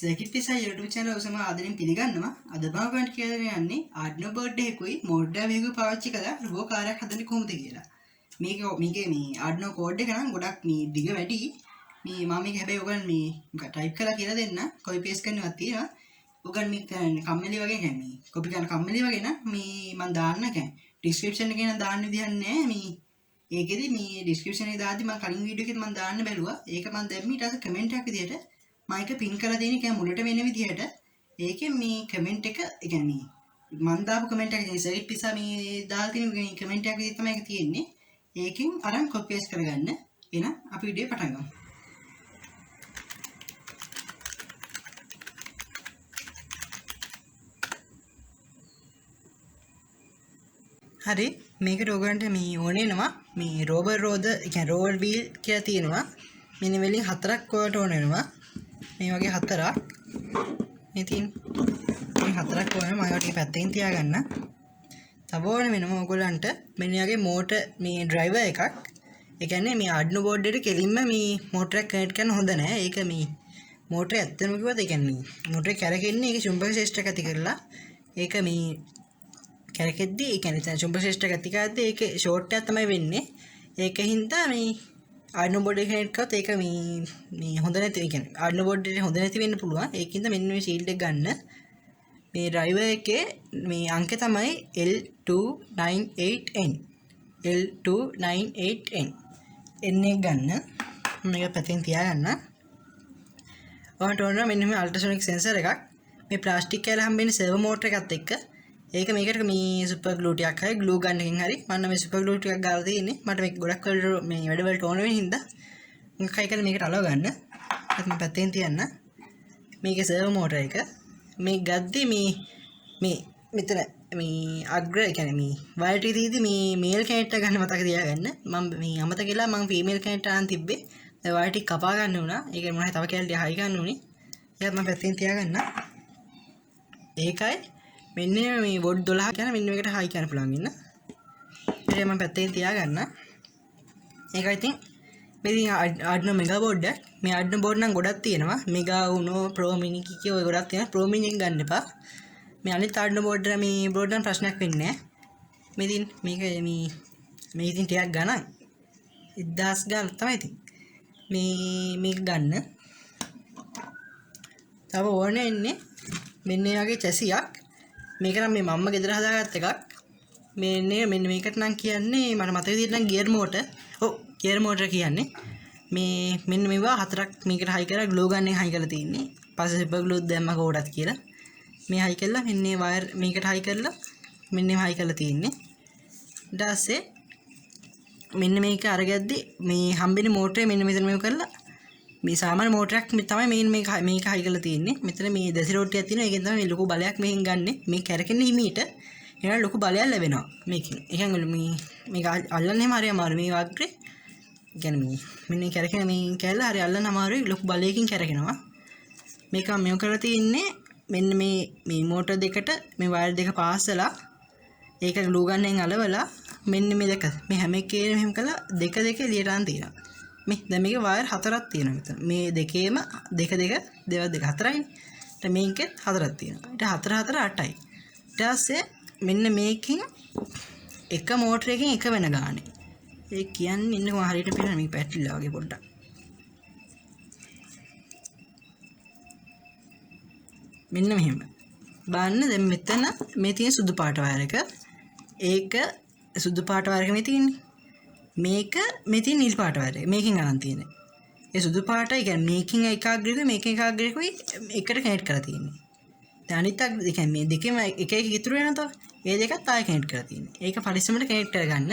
Circuit පිසා YouTube channel ඔසම ආදරෙන් පිළිගන්නවා. අද මම ඔයගන්ට කියලා යන්නේ Arduino board එකකුයි Moldava එකකුයි පාවිච්චි කරලා robot කාර්යයක් හදන්නේ කොහොමද කියලා. මේකේ මේ Arduino code එක නම් ගොඩක් මේ දිග වැඩි. මේ මම මේක හැබැයි ඔයගන් මේ type කරලා කියලා දෙන්න. copy paste කරනවත් තියෙනවා. ඔයගන් මේ කම්මැලි වගේ කියන්නේ copy කරන කම්මැලි වගේ නම් මේ මම දාන්න කියන්නේ description එකේ නම් දාන්න විදිහක් නැහැ. මේ ඒකෙදි මේ description එකේ දාද්දි මම කලින් වීඩියෝ එකෙත් මම දාන්න බැලුවා. ඒක මම දැම්මේ ඊට පස්සේ comment එකක් විදිහට මයික පින් කරලා දෙන එක මුලට වෙන විදිහට ඒකෙන් මේ කමෙන්ට් එක ඒ කියන්නේ මම දාපු කමෙන්ට් එක සර්කිට් පිසා මේ දාලා තියෙන මේ කමෙන්ට් එක විදිහට තමයි ඒක තියෙන්නේ. ඒකෙන් අරන් කොපි පේස්ට් කරගන්න. එහෙනම් අපි වීඩියෝ පටන් ගමු. හරි මේකට ඔයගන්ට මේ ඕනෙනවා මේ රෝබර් රෝද ඒ කියන්නේ රෝල් වීල් කියලා තියෙනවා. මෙන්න වලින් හතරක් ඔයාලට ඕන වෙනවා. මේ වගේ හතරක් ඉතින් මේ හතරක් ඕන මම ටික පැත්තකින් තියාගන්න. තව ඕන වෙනවා ඔයගොල්ලන්ට මෙන්න වගේ මෝටර් මේ ඩ්‍රයිවර් එකක්. ඒ කියන්නේ මේ Arduino board එකට කෙලින්ම මේ මෝටර් එක කනෙක්ට් කරන්න හොඳ නැහැ. ඒක මේ මෝටර් ඇත්තම කිව්වොත් ඒ කියන්නේ මෝටර් කැරකෙන්නේ ඒක චුම්බක ශේෂ්ත්‍රයක් ඇති කරලා ඒක මේ කැරකෙද්දී ඒ කියන්නේ චුම්බක ශේෂ්ත්‍රයක් ඇති කරද්දී ඒක ෂෝට් එකක් තමයි වෙන්නේ. ඒකින්ද මේ Arduino board එක කනෙක්ට් කරොත් ඒක මේ හොඳ නැති ඒ කියන්නේ Arduino board එකට හොඳ නැති වෙන්න පුළුවන්. ඒකින්ද මෙන්න මේ ෂීල්ඩ් එක ගන්න. මේ ඩ්‍රයිවර් එකේ මේ අංකය තමයි L298N. L298N. එන්න එක ගන්න. මේක පැත්තෙන් තියාගන්න. ඔයාලට ඕන මෙන්න මේ අල්ට්‍රාසොනික් සෙන්සර් එකක්. මේ ප්ලාස්ටික් කෑල්ල හම්බෙන්නේ සර්වර් මෝටර් එකත් එක්ක. ඒක මේකට මේ සුපර් ග්ලූ ටිකක් හරි ග්ලූ ගන් එකකින් හරි මම මේ සුපර් ග්ලූ ටිකක් ගාලා තියෙන්නේ. මට මේක ගොඩක් මේ වැඩ වලට ඕන වෙන හින්දා මොකක්යි කියලා මේකට අලව ගන්න. ඒත් මම පැත්තෙන් තියන්න. මේකේ සර්වර් මෝටර් එක. මේ ගද්දි මේ මෙතන මේ අග්‍ර ඒ කියන්නේ මේ වයර් ටික තියෙදි මේ මේල් කනෙක්ටර් ගන්න මතක තියාගන්න. මම මේ අමතක කළා මම ෆීමේල් කනෙක්ටර් අරන් තිබ්බේ. දැන් වයර් ටික කපා ගන්න උනා. ඒක මොනවද තව කැලේ හයි ගන්න උනේ. ඒකත් මම පැත්තෙන් තියාගන්න. ඒකයි මෙන්න මේ වොට් 12 කියන මෙන්න මේකට හයි කරන්න පුළුවන් ඉන්න. ඒක මම පැත්තෙන් තියාගන්න. ඒකයි ඉතින් මේ Arduino mega board එක. මේ Arduino board නම් ගොඩක් තියෙනවා. mega uno pro mini කිකි ඔය ගොඩක් තියෙනවා. pro mini එක ගන්න එපා. මේ අනිත් Arduino board එක මේ board නම් ප්‍රශ්නයක් වෙන්නේ නැහැ. මේ ඉතින් මේක ඉතින් ටිකක් ගණන් 1000 ගාන තමයි ඉතින්. මේක ගන්න. තව ඕනේ ඉන්නේ මෙන්න මේ වගේ චැසියක්. මේක නම් මේ මම්ම ගෙදර හදාගත්ත එකක්. මෙන්න මේකට නම් කියන්නේ මට මතක විදිහට නම් ගියර් මෝටර්. ඔව් ගියර් මෝටර් කියන්නේ. මේ මෙන්න මේවා හතරක් මේකට හයි කරලා ග්ලූ ගන් එක හයි කරලා තියෙන්නේ. පස්සේ සුපර් ග්ලූ දැම්මක උඩත් කියලා. මේ හයි කරලා මෙන්න මේ වයර් මේකට හයි කරලා මෙන්න මේ හයි කරලා තියෙන්නේ. ඊට පස්සේ මෙන්න මේක අරගද්දි මේ හම්බෙන මෝටරේ මෙන්න මෙතන මේක කරලා මේ සාමාන්‍ය මෝටරයක් තමයි මේක හයි කරලා තියෙන්නේ. මෙතන මේ දැසි රොට්ටියක් තියෙනවා. ඒකෙන් තමයි මේ ලොකු බලයක් මෙහෙන් ගන්නෙ. මේ කැරකෙන්නේ හිමීට. එහෙනම් ලොකු බලයක් ලැබෙනවා මේකෙන්. ඒ කියන්නේ මේක අල්ලන්නේම හරි අමාරු මේ වග්‍රේ. කියන්නේ මෙන්න කැරකෙන මේ කැල්ල හරි අල්ලන්න අමාරුයි. ලොකු බලයකින් කැරකෙනවා. මේක මෙව කරලා තියෙන්නේ මෙන්න මේ මෝටර් දෙකට මේ වයර් දෙක පාස්සලා ඒක ග්ලූ ගන් එකෙන් අලවලා මෙන්න මේ දෙක මේ හැම එකේම මෙහෙම කළා දෙක එළියට අරන් තියෙනවා. මේ දැන් මේකේ වයර් හතරක් තියෙනවා මෙතන. මේ දෙකේම දෙක හතරයිනේ. ඊට මේකෙත් හතරක් තියෙනවා. ඊට 4 8යි. ඊට පස්සේ මෙන්න මේකෙන් එක මෝටරයකින් එක වෙන ගානේ. ඒ කියන්නේ ඉන්න කොහොම හරියට පේනවා මේක පැටලිලා වගේ පොඩ්ඩක්. මෙන්න මෙහෙම. බලන්න දැන් මෙතන මේ තියෙන සුදු පාට වයර් එක. ඒක සුදු පාට වයර් එක මේ තියෙන්නේ. මේක මේ තියෙන නිල් පාට වයර් එක. මේකෙන් අරන් තියෙන්නේ. ඒ සුදු පාට ඒ කියන්නේ මේකෙන් ඒකාග්‍රයකුයි මේකෙන් ඒකාග්‍රයකුයි එකට කනෙක්ට් කරලා තියෙන්නේ. දැන් අනිත් ඒ කියන්නේ මේ දෙකේම එක ඉතුරු වෙනවා තව. ඒ දෙකත් ආයෙ කනෙක්ට් කරලා තියෙන්නේ. ඒක පරිස්සමට කනෙක්ට් කරගන්න.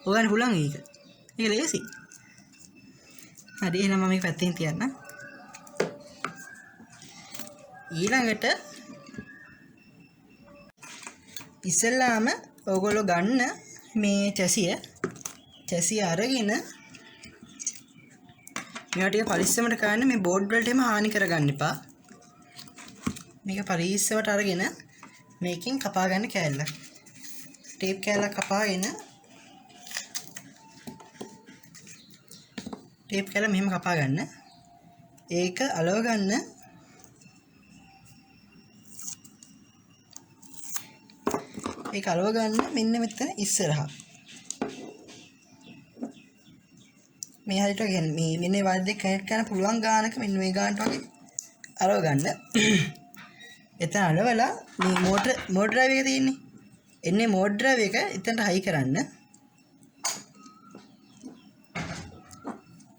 ඔයගොල්ලන් පුළුවන් ඒක. ඒක ලේසි. හරි එහෙනම් මම මේක පැත්තෙන් තියන්න. ඊළඟට ඉස්සෙල්ලාම ඔයගොල්ලෝ ගන්න මේ චැසිය අරගෙන මේවා ටික පරිස්සමට කරන්න. මේ බෝඩ් වලට එම හානි කරගන්න එපා. මේක පරිස්සමට අරගෙන මේකෙන් කපා ගන්න කෑල්ල. ටේප් කෑල්ල කපාගෙන ටේප් කෑල්ල මෙහෙම කපා ගන්න. ඒක අලව ගන්න ඒක අලව ගන්න මෙන්න මෙතන ඉස්සරහා. මේ හරියට කියන්නේ මේ මෙන්න වයර් දෙක කනෙක්ට් කරන්න පුළුවන් ගානක මෙන්න මේ ගානට වගේ අලව ගන්න. එතන අලවලා මේ මෝටර් ඩ්‍රයිව් එක තියෙන්නේ. එන්නේ මෝටර් ඩ්‍රයිව් එක එතනට හයි කරන්න.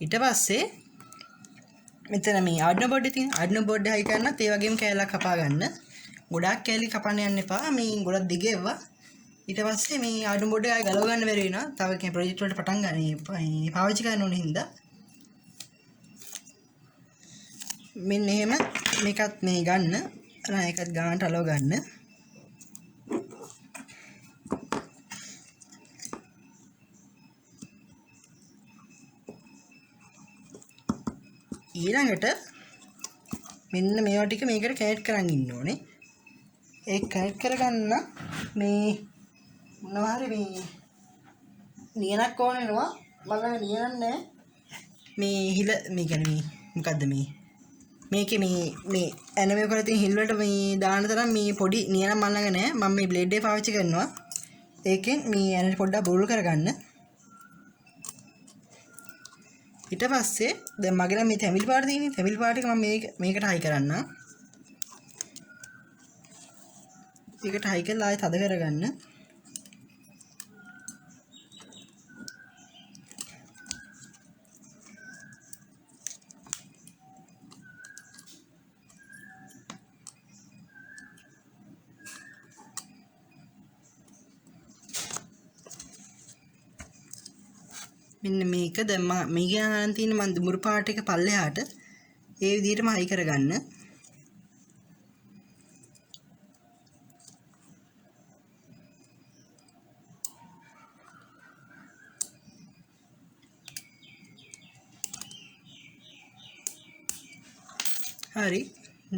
ඊට පස්සේ මෙතන මේ ආඩ්නෝ බෝඩ් එකේ තියෙන ආඩ්නෝ බෝඩ් එක හයි කරනත් ඒ වගේම කෑල්ලක් කපා ගන්න. ගොඩාක් කෑලි කපන්න යන්න එපා. මේ ගොඩක් දිග ඒවා. ඊට පස්සේ මේ ආඩ්නෝ බෝඩ් එක ආයෙ ගලව ගන්න බැරි වෙනවා. තව කෙනෙක් ප්‍රොජෙක්ට් වලට පටන් ගන්න පාවිච්චි කරන්න ඕන හින්දා. මෙන්න එහෙම මේකත් මේ ගන්න. ඒකත් ගානට අලව ගන්න. ඊළඟට මෙන්න මේවා ටික මේකට කනෙක්ට් කරන් ඉන්න ඕනේ. ඒක කනෙක්ට් කරගන්න මේ මොනවා හරි මේ නියනක් ඕන වෙනවා. මම නියනක් නැහැ. මේ හිල මේ කියන්නේ මොකද්ද මේකේ මේ ඇනමේ කරලා තියෙන හිල් වලට මේ දාන තරම් මේ පොඩි නියනක් මම ළඟ නැහැ. මම මේ බ්ලේඩ් එක පාවිච්චි කරනවා. ඒකෙන් මේ ඇනට පොඩ්ඩක් බුරුල් කරගන්න. ඊට පස්සේ දැන් මගේ නම් මේ තැඹිලි පාට තියෙන්නේ. තැඹිලි පාට එක මම මේකට හයි කරන්න. ඒකට හයි කරලා ආයෙ තද කරගන්න. මෙන්න මේක දැන් මේ ගානන් තියෙන මන් දුමුරු පාට එක පල්ලෙහාට ඒ විදිහටම හයි කරගන්න. හරි.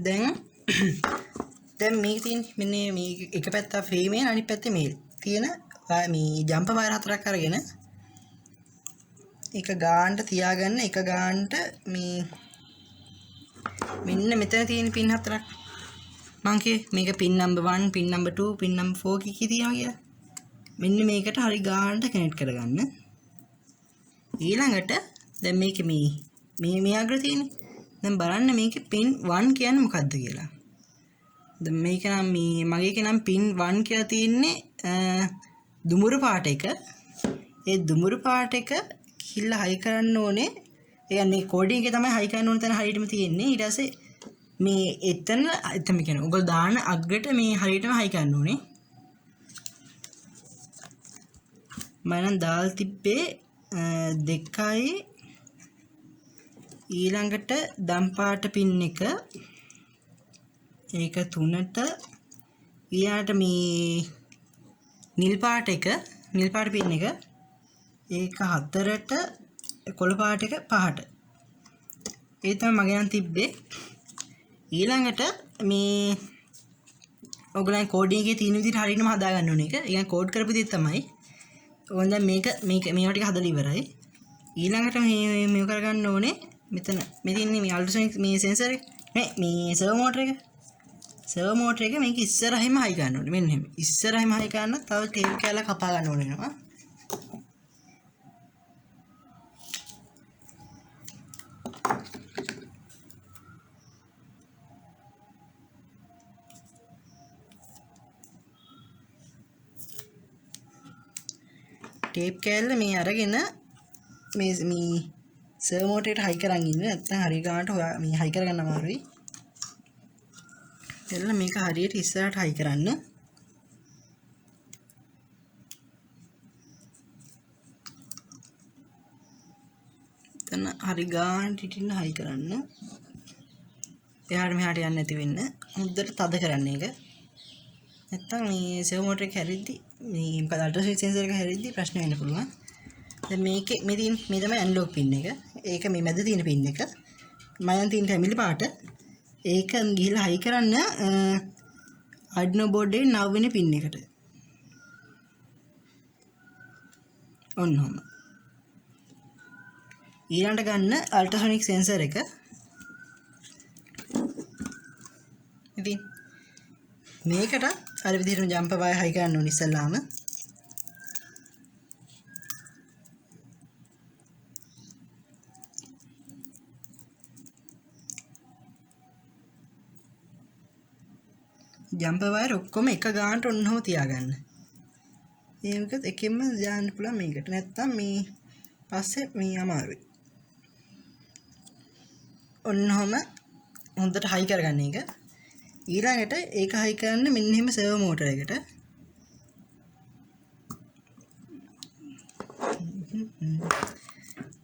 දැන් මේක තියෙන මෙන්න මේ එක පැත්ත ෆීමේල් අනිත් පැත්තේ මේල් තියෙන මේ ජම්ප් වයර් හතරක් අරගෙන එක ගානට තියාගන්න. එක ගානට මේ මෙන්න මෙතන තියෙන පින් හතරක් මං කියේ මේක පින් නම්බර් 1 පින් නම්බර් 2 පින් නම්බර් 4 කී තියෙනවා කියලා. මෙන්න මේකට හරි ගානට කනෙක්ට් කරගන්න. ඊළඟට දැන් මේකේ මේ අග්‍ර තියෙන්නේ. දැන් බලන්න මේකේ පින් 1 කියන්නේ මොකද්ද කියලා. දැන් මේක නම් මේ මගේ නම් පින් 1 කියලා තියෙන්නේ දුමුරු පාට එක. ඒ දුමුරු පාට එක හිල්ල හයි කරන්න ඕනේ. ඒ කියන්නේ කෝඩින් එකේ තමයි හයි කරන්න ඕන තැන හරියටම තියෙන්නේ. ඊට පස්සේ මේ එතන කියන්නේ ඔයගොල්ලෝ දාන අග්‍රට මේ හරියටම හයි කරන්න ඕනේ. මම නම් දාල් තිබ්බේ 2යි ඊළඟට දම් පාට පින් එක ඒක 3ට ඊළඟට මේ නිල් පාට පින් එක ඒක 4ට කොළ පාට එක 5ට. ඒ තමයි මගේ නම් තිබ්බේ. ඊළඟට මේ ඔයගොල්ලන් කෝඩින් එකේ තියෙන විදිහට හරියටම හදා ගන්න ඕනේ. ඒක يعني කෝඩ් කරපු විදිහ තමයි. ඕන් දැන් මේවා ටික හදලා ඉවරයි. ඊළඟට මේ කරගන්න ඕනේ මෙතන මේ තියෙන්නේ මේ අල්ට්‍රාසොනික් මේ සෙන්සර් එක. මේ සර්වෝ මෝටර් එක. සර්වෝ මෝටර් එක මේක ඉස්සරහින්ම හයි ගන්න ඕනේ. මෙන්න එහෙම. ඉස්සරහින්ම හයි ගන්න තව කේබල් කෑල්ලක් කපා ගන්න ඕනේ වෙනවා. ටේප් කෑල්ල මේ අරගෙන මේ සර්වෝ මෝටරේට හයි කරන් ඉන්න. නැත්නම් හරිය ගානට මේ හයි කරගන්න අමාරුයි. එතන මේක හරියට ඉස්සරහට හයි කරන්න. එතන හරි ගානට ඉතින් හයි කරන්න. එහාට මෙහාට යන්නේ නැති වෙන්න. මුද්දට තද කරන්න ඒක. නැත්නම් මේ සර්වෝ මෝටර් එක හැරිද්දි මේ මොකද අල්ට්‍රාසොනික් සෙන්සර් එක හැරිද්දි ප්‍රශ්න වෙන්න පුළුවන්. දැන් මේ තමයි ඇනලොග් පින් එක. ඒක මේ මැද තියෙන පින් එක. මම තියෙන ෆැමිලි පාට. ඒක ගිහලා හයි කරන්න ආඩ්නෝ බෝඩ් එකේ 9 වෙනි පින් එකට. ඔන්නෝම. ඊළඟට ගන්න අල්ට්‍රාසොනික් සෙන්සර් එක. ඉතින් මේකට අර විදිහටම ජම්පර් වයර් හයි කරන්න ඕනේ ඉස්සල්ලාම. ජම්පර් වයර් ඔක්කොම එක ගානට ඔන්නම තියාගන්න. මේකත් එකෙන්ම දාන්න පුළුවන් මේකට. නැත්තම් මේ පස්සේ මේ අමාරුයි. ඔන්නම හොඳට හයි කරගන්න එක. ඊළඟට ඒක හයි කරන්න මෙන්න එහෙම සර්වෝ මෝටර් එකට.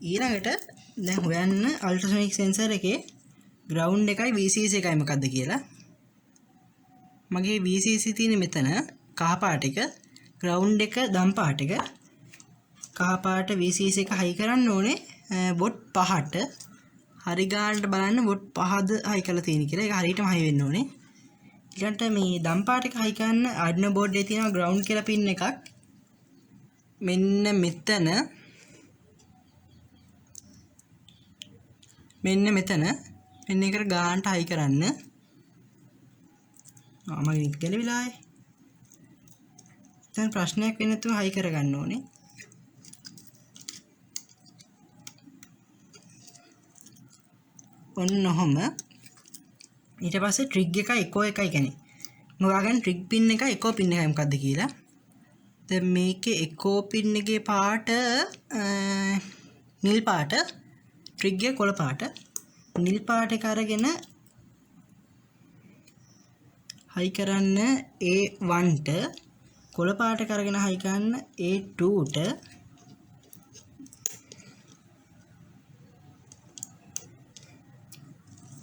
ඊළඟට දැන් හොයන්න අල්ට්‍රාසොනික් සෙන්සර් එකේ ග්‍රවුන්ඩ් එකයි VCC එකයි මොකද්ද කියලා. මගේ VCC තියෙන්නේ මෙතන කහ පාට එක, ග්‍රවුන්ඩ් එක දම් පාට එක. කහ පාට VCC එක හයි කරන්න ඕනේ වොට් 5ට. හරි ගානට බලන්න වොට් 5ද හයි කරලා තියෙන කියලා. ඒක හරියටම හයි වෙන්න ඕනේ. ඊළඟට මේ දම් පාට එක හයි කරන්න Arduino board එකේ තියෙනවා ග්‍රවුන්ඩ් කියලා පින් එකක්. මෙන්න මෙතන මෙන්න එකට ගානට හයි කරන්න. මම ගැලවිලායි. දැන් ප්‍රශ්නයක් වෙන්නේ නැතුව හයි කරගන්න ඕනේ. ඔන්න ඔහම. ඊට පස්සේ ට්‍රිග් එක එකෝ එකයි කියන්නේ. මොකක්ද ට්‍රිග් පින් එක එකෝ පින් එකයි මොකද්ද කියලා. දැන් මේකේ එකෝ පින් එකේ පාට නිල් පාට, ට්‍රිග් එක කොළ පාට. නිල් පාට එක අරගෙන හයි කරන්න A1ට, කොළ පාට එක අරගෙන හයි කරන්න A2ට.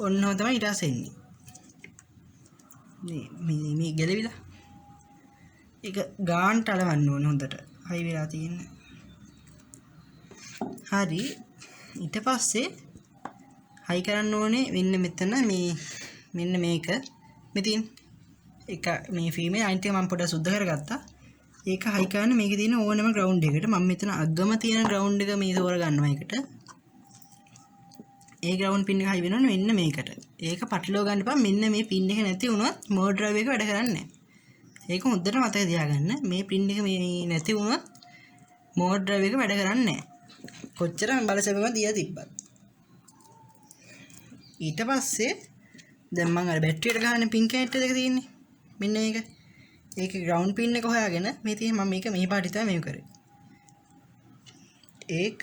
ඔන්න ඔය තමයි ඊට පස්සේ එන්නේ. මේ ගැලවිලා. ඒක ගානට අලවන්න ඕනේ හොඳට. හයි වෙලා තියෙන්නේ. හරි. ඊට පස්සේ හයි කරන්න ඕනේ මෙන්න මෙතන මෙන්න මේක. මෙතින් එක මේ ෆීමේල් අයින්ට් එක මම පොඩ්ඩක් සුද්ධ කරගත්තා. ඒක හයි කරන්න මේකේ තියෙන ඕනම ග්‍රවුන්ඩ් එකකට මම මෙතන අගම තියෙන ග්‍රවුන්ඩ් එක මේ තෝර ගන්නවා එකට. ඒ ග්‍රවුන්ඩ් පින් එක හයි වෙනවනේ මෙන්න මේකට. ඒක පටලව ගන්න එපා. මෙන්න මේ පින් එක නැති වුණොත් මෝඩ් ඩ්‍රයිව් එක වැඩ කරන්නේ නැහැ. ඒක හොඳට මතක තියාගන්න. මේ පින් එක මේ නැති වුණොත් මෝඩ් ඩ්‍රයිව් එක වැඩ කරන්නේ නැහැ. කොච්චර බලසැපම දියා තිබ්බත්. ඊට පස්සේ දැන් මම අර බැටරියට ගහන පින් කැට් එක තියෙන්නේ. මෙන්න මේක. ඒකේ ග්‍රවුන්ඩ් පින් එක හොයාගෙන මේ තියෙන මම මේක මේ පාටි තමයි මේක කරේ. ඒක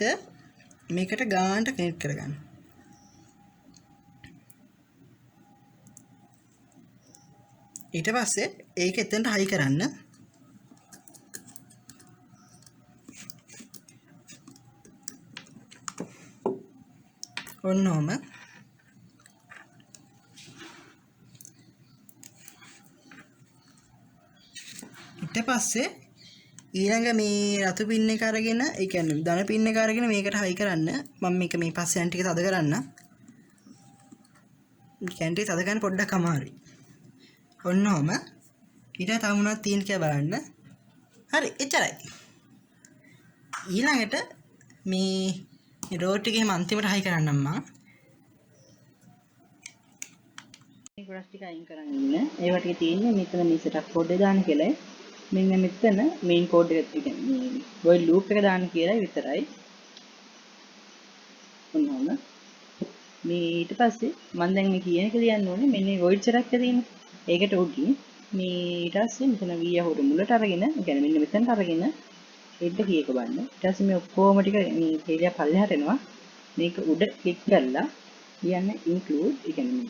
මේකට ගානට කනෙක්ට් කරගන්න. ඊට පස්සේ ඒක එතනට හයි කරන්න. ඔන්නෝම ඊට පස්සේ ඊළඟ මේ රතු පින් එක අරගෙන ඒ කියන්නේ ධන පින් එක අරගෙන මේකට හයි කරන්න. මම මේක මේ පස්සේ යන ටික තද කරන්න. කැන්ටි තද ගන්න පොඩ්ඩක් අමාරුයි. ඔන්නෝම ඊට තව මොනවද තියෙන කියලා බලන්න. හරි එච්චරයි. ඊළඟට මේ රෝට් එකේ අන්තිමට හයි කරන්නම් මම. මේ ගොඩක් ටික අයින් කරන් ඉන්න. ඒවා ටික තියෙන්නේ මෙතන මේ setup code එක දාන්න කියලා. මෙන්න මෙතන main code එක තියෙන්නේ. මේ void loop එක දාන්න කියලා විතරයි. ඔන්නෝම මේ ඊට පස්සේ මම දැන් මේ කියන එක ලියන්න ඕනේ. මෙන්න මේ void setup එක තියෙන්නේ. ඒකට උඩින් මේ ඊට පස්සේ මෙතන V යහුඩ මුලට අරගෙන, ඒ කියන්නේ මෙන්න මෙතනට අරගෙන හෙඩ් කී එක බලන්න. ඊට පස්සේ මේ ඔක්කොම ටික මේ තේලිය පල්ලෙහාට එනවා. මේක උඩ ක්ලික් කරලා කියන්නේ include, ඒ කියන්නේ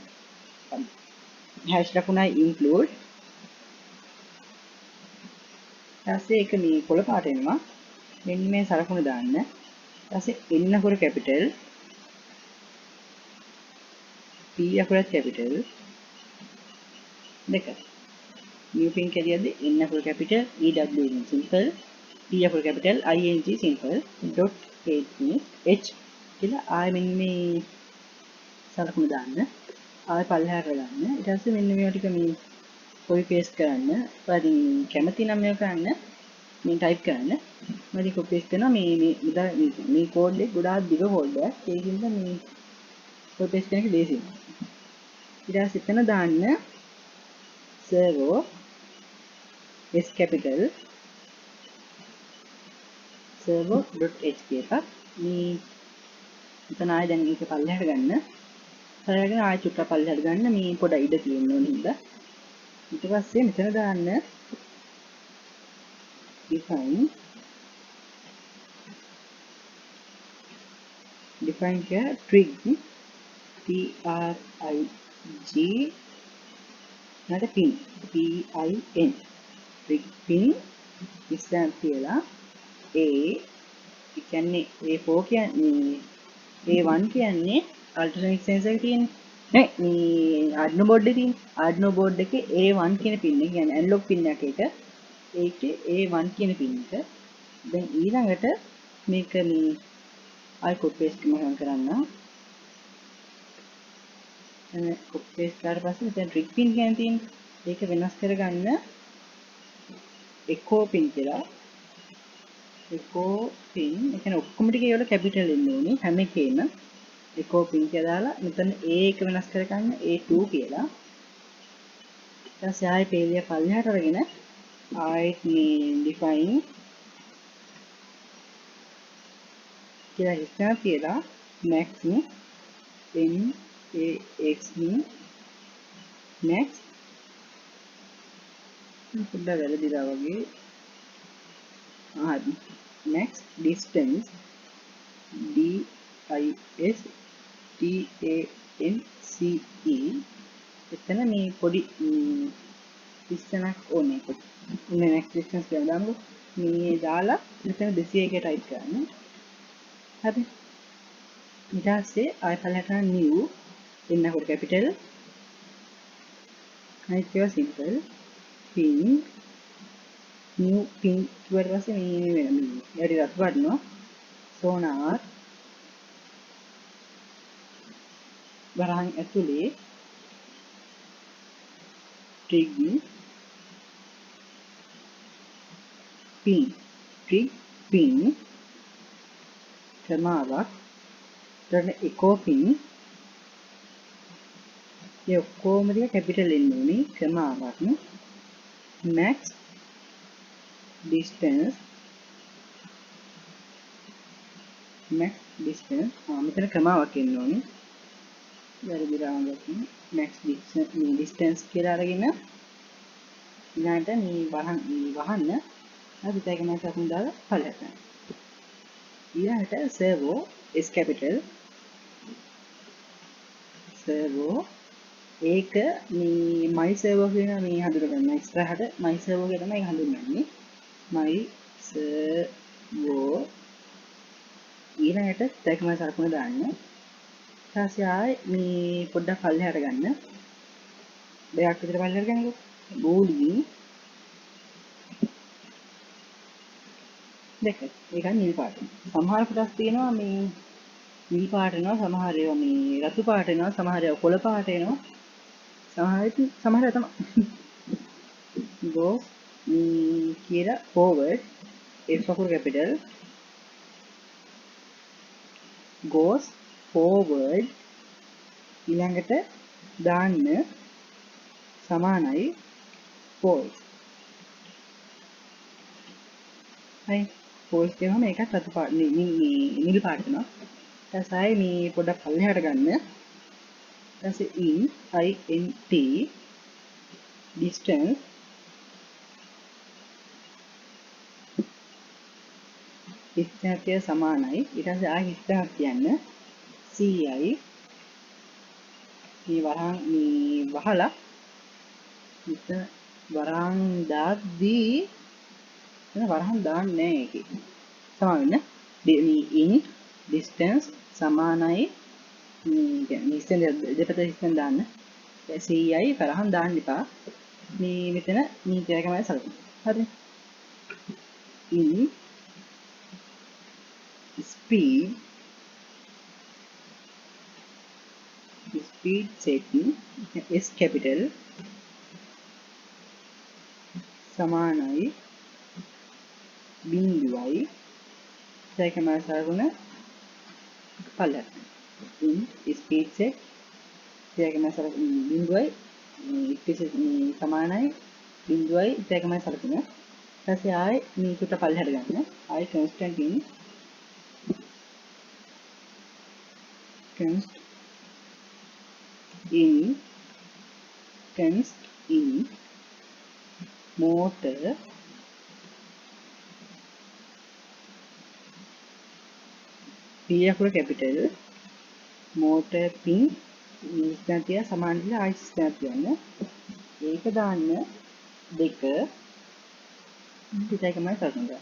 hash ලකුණයි include. ඊට පස්සේ ඒක මේ කොළ පාට එනවා. මෙන්න මේ සලකුණ දාන්න. ඊට පස්සේ N අකුර capital, P අකුරත් capital දෙක. new pin කැරියද N අකුර capital, EW simple, P අකුර capital, ING simple, dot h කියලා ආයෙ මෙන්න මේ සලකුණ දාන්න. ආයෙ පල්ලෙහාට දාන්න. ඊට පස්සේ මෙන්න මේවා ටික මේ copy paste කරන්න. ඉතින් කැමති නම් මේක කරන්න මේ type කරන්න. මම ඉතින් copy paste කරනවා. මේ code එක ගොඩාක් දිග code එකක්. ඒකින්ද මේ copy paste කරන එක ලේසියි. ඊට පස්සේ එතන දාන්න servo S capital servo.hp එකක් මේ එතන ආයෙ දැන් මේක පල්ලෙහාට ගන්න. පල්ලෙහාට ආයෙ චුට්ටක් පල්ලෙහාට ගන්න මේ පොඩ ඉඩ තියෙන්න ඕනේ හින්දා. ඊට පස්සේ මෙතන දාන්න define කිය trig trig නැට pin pin trig pin ඉස්සන් කියලා a කියන්නේ a4 කියන්නේ a1 කියන්නේ ultrasonic sensor එක තියෙන්නේ නේ මේ Arduino board එකේ තියෙන Arduino board එකේ a1 කියන pin එක කියන්නේ analog pin එක ඒකේ a1 කියන pin එක දැන් ඊළඟට මේක මේ I copy paste මම කරන්න එනේ copy paste කරලා පස්සේ මෙතන trig pin කියන තියෙන්නේ ඒක වෙනස් කරගන්න echo pin කියලා echo pin ඒ කියන්නේ ඔක්කොම ටික ඒවල capital එන්න ඕනේ හැම එකේම echo pin කියලා දාලා මෙතන a එක වෙනස් කරගන්න a2 කියලා ඊට පස්සේ ආයෙ පේලිය පල්ලෙහාට අරගෙන ආයෙත් මේ define කියලා ඉස්සරහ කියලා max නේ n a x නේ max පොඩ්ඩක් වැරදිලා වගේ max distance d i s t a n c e එතන මේ පොඩි distance ඕනේ ඉන්නේ max distance කියලා දාමුකෝ මේ දාලා මෙතන 201 ටයිප් කරන්න හරි ඊට පස්සේ ආයෙ පල්ලෙහාට new එන්නකොට capital අනිත් ඒවා simple pin new pin ඊට පස්සේ මේ වෙන මේ ඊට රත් වඩනවා sonar වරහන් ඇතුලේ trig pin ක්‍රමාවක් ඊට echo pin ये ඔක්කොම ටික කැපිටල් එන්න ඕනේ ක්‍රමාවක් max distance මෙතන ක්‍රමාවක් එන්න ඕනේ වැරදි රාමයක් max distance කියලා අරගෙන ඊළඟට මේ වහන්න හරි ඒක මම සතුන් දාලා පළයට ඊළඟට servo s capital servo ඒක මේ my servo කියන මේ හඳුනගන්න ඉස්සරහට my servo කියලා තමයි හඳුන්වන්නේ my servo ඊළඟට ඒක මම සරකුණ දාන්න ඊට පස්සේ ආයේ මේ පොඩ්ඩක් පල්ලෙහාට ගන්න දෙයක් විතර පල්ලෙහාට ගන්නකො බෝලින් දෙක ඒක නිල් පාට සමහර කොටස් තියෙනවා මේ නිල් පාට වෙනවා සමහර ඒවා මේ රතු පාට වෙනවා සමහර ඒවා කොළ පාට වෙනවා සමහර තමයි go කියලා forward f අකුර capital goes forward ඊළඟට දාන්න සමානයි false හයි false කියවම ඒකත් රතු පාට නිල් පාට වෙනවා ඊට පස්සේ මේ පොඩක් පල්ලෙහාට ගන්න ඊට පස්සේ int distance හිස්තැනට සමානයි ඊට පස්සේ ආයෙ හිස්තැනක් කියන්න ci මේ වරහන් මේ වහලා මෙතන වරහන් දාද්දී එතන වරහන් දාන්නේ නැහැ ඒකේ සමාවෙන්න මේ int distance සමානයි මේ කියන්නේ ඉස්සෙන් දෙපැත්ත ඉස්සෙන් දාන්න ci වරහන් දාන්න එපා මේ මෙතන මේ දෙයකමයි සලකන්නේ හරි int speed setting s capital සමානයි බිංදුවයි ඒකම සාගුණ පළල speed set ඒකම සාගුණ බිංදුවයි ඉක්කේ සමානයි බිඳුවයි 1යි සලකුණ. ඊට පස්සේ ආයේ මේ චුට්ට පල්ලෙහාට ගන්න. ආයේ constant in motor P අකුර capital motor pin ස්ථාන තියා සමාන විදිහට ආයි ස්ථාන තියන්න. ඒක දාන්න 2 පිටයිකමයි කරනවා.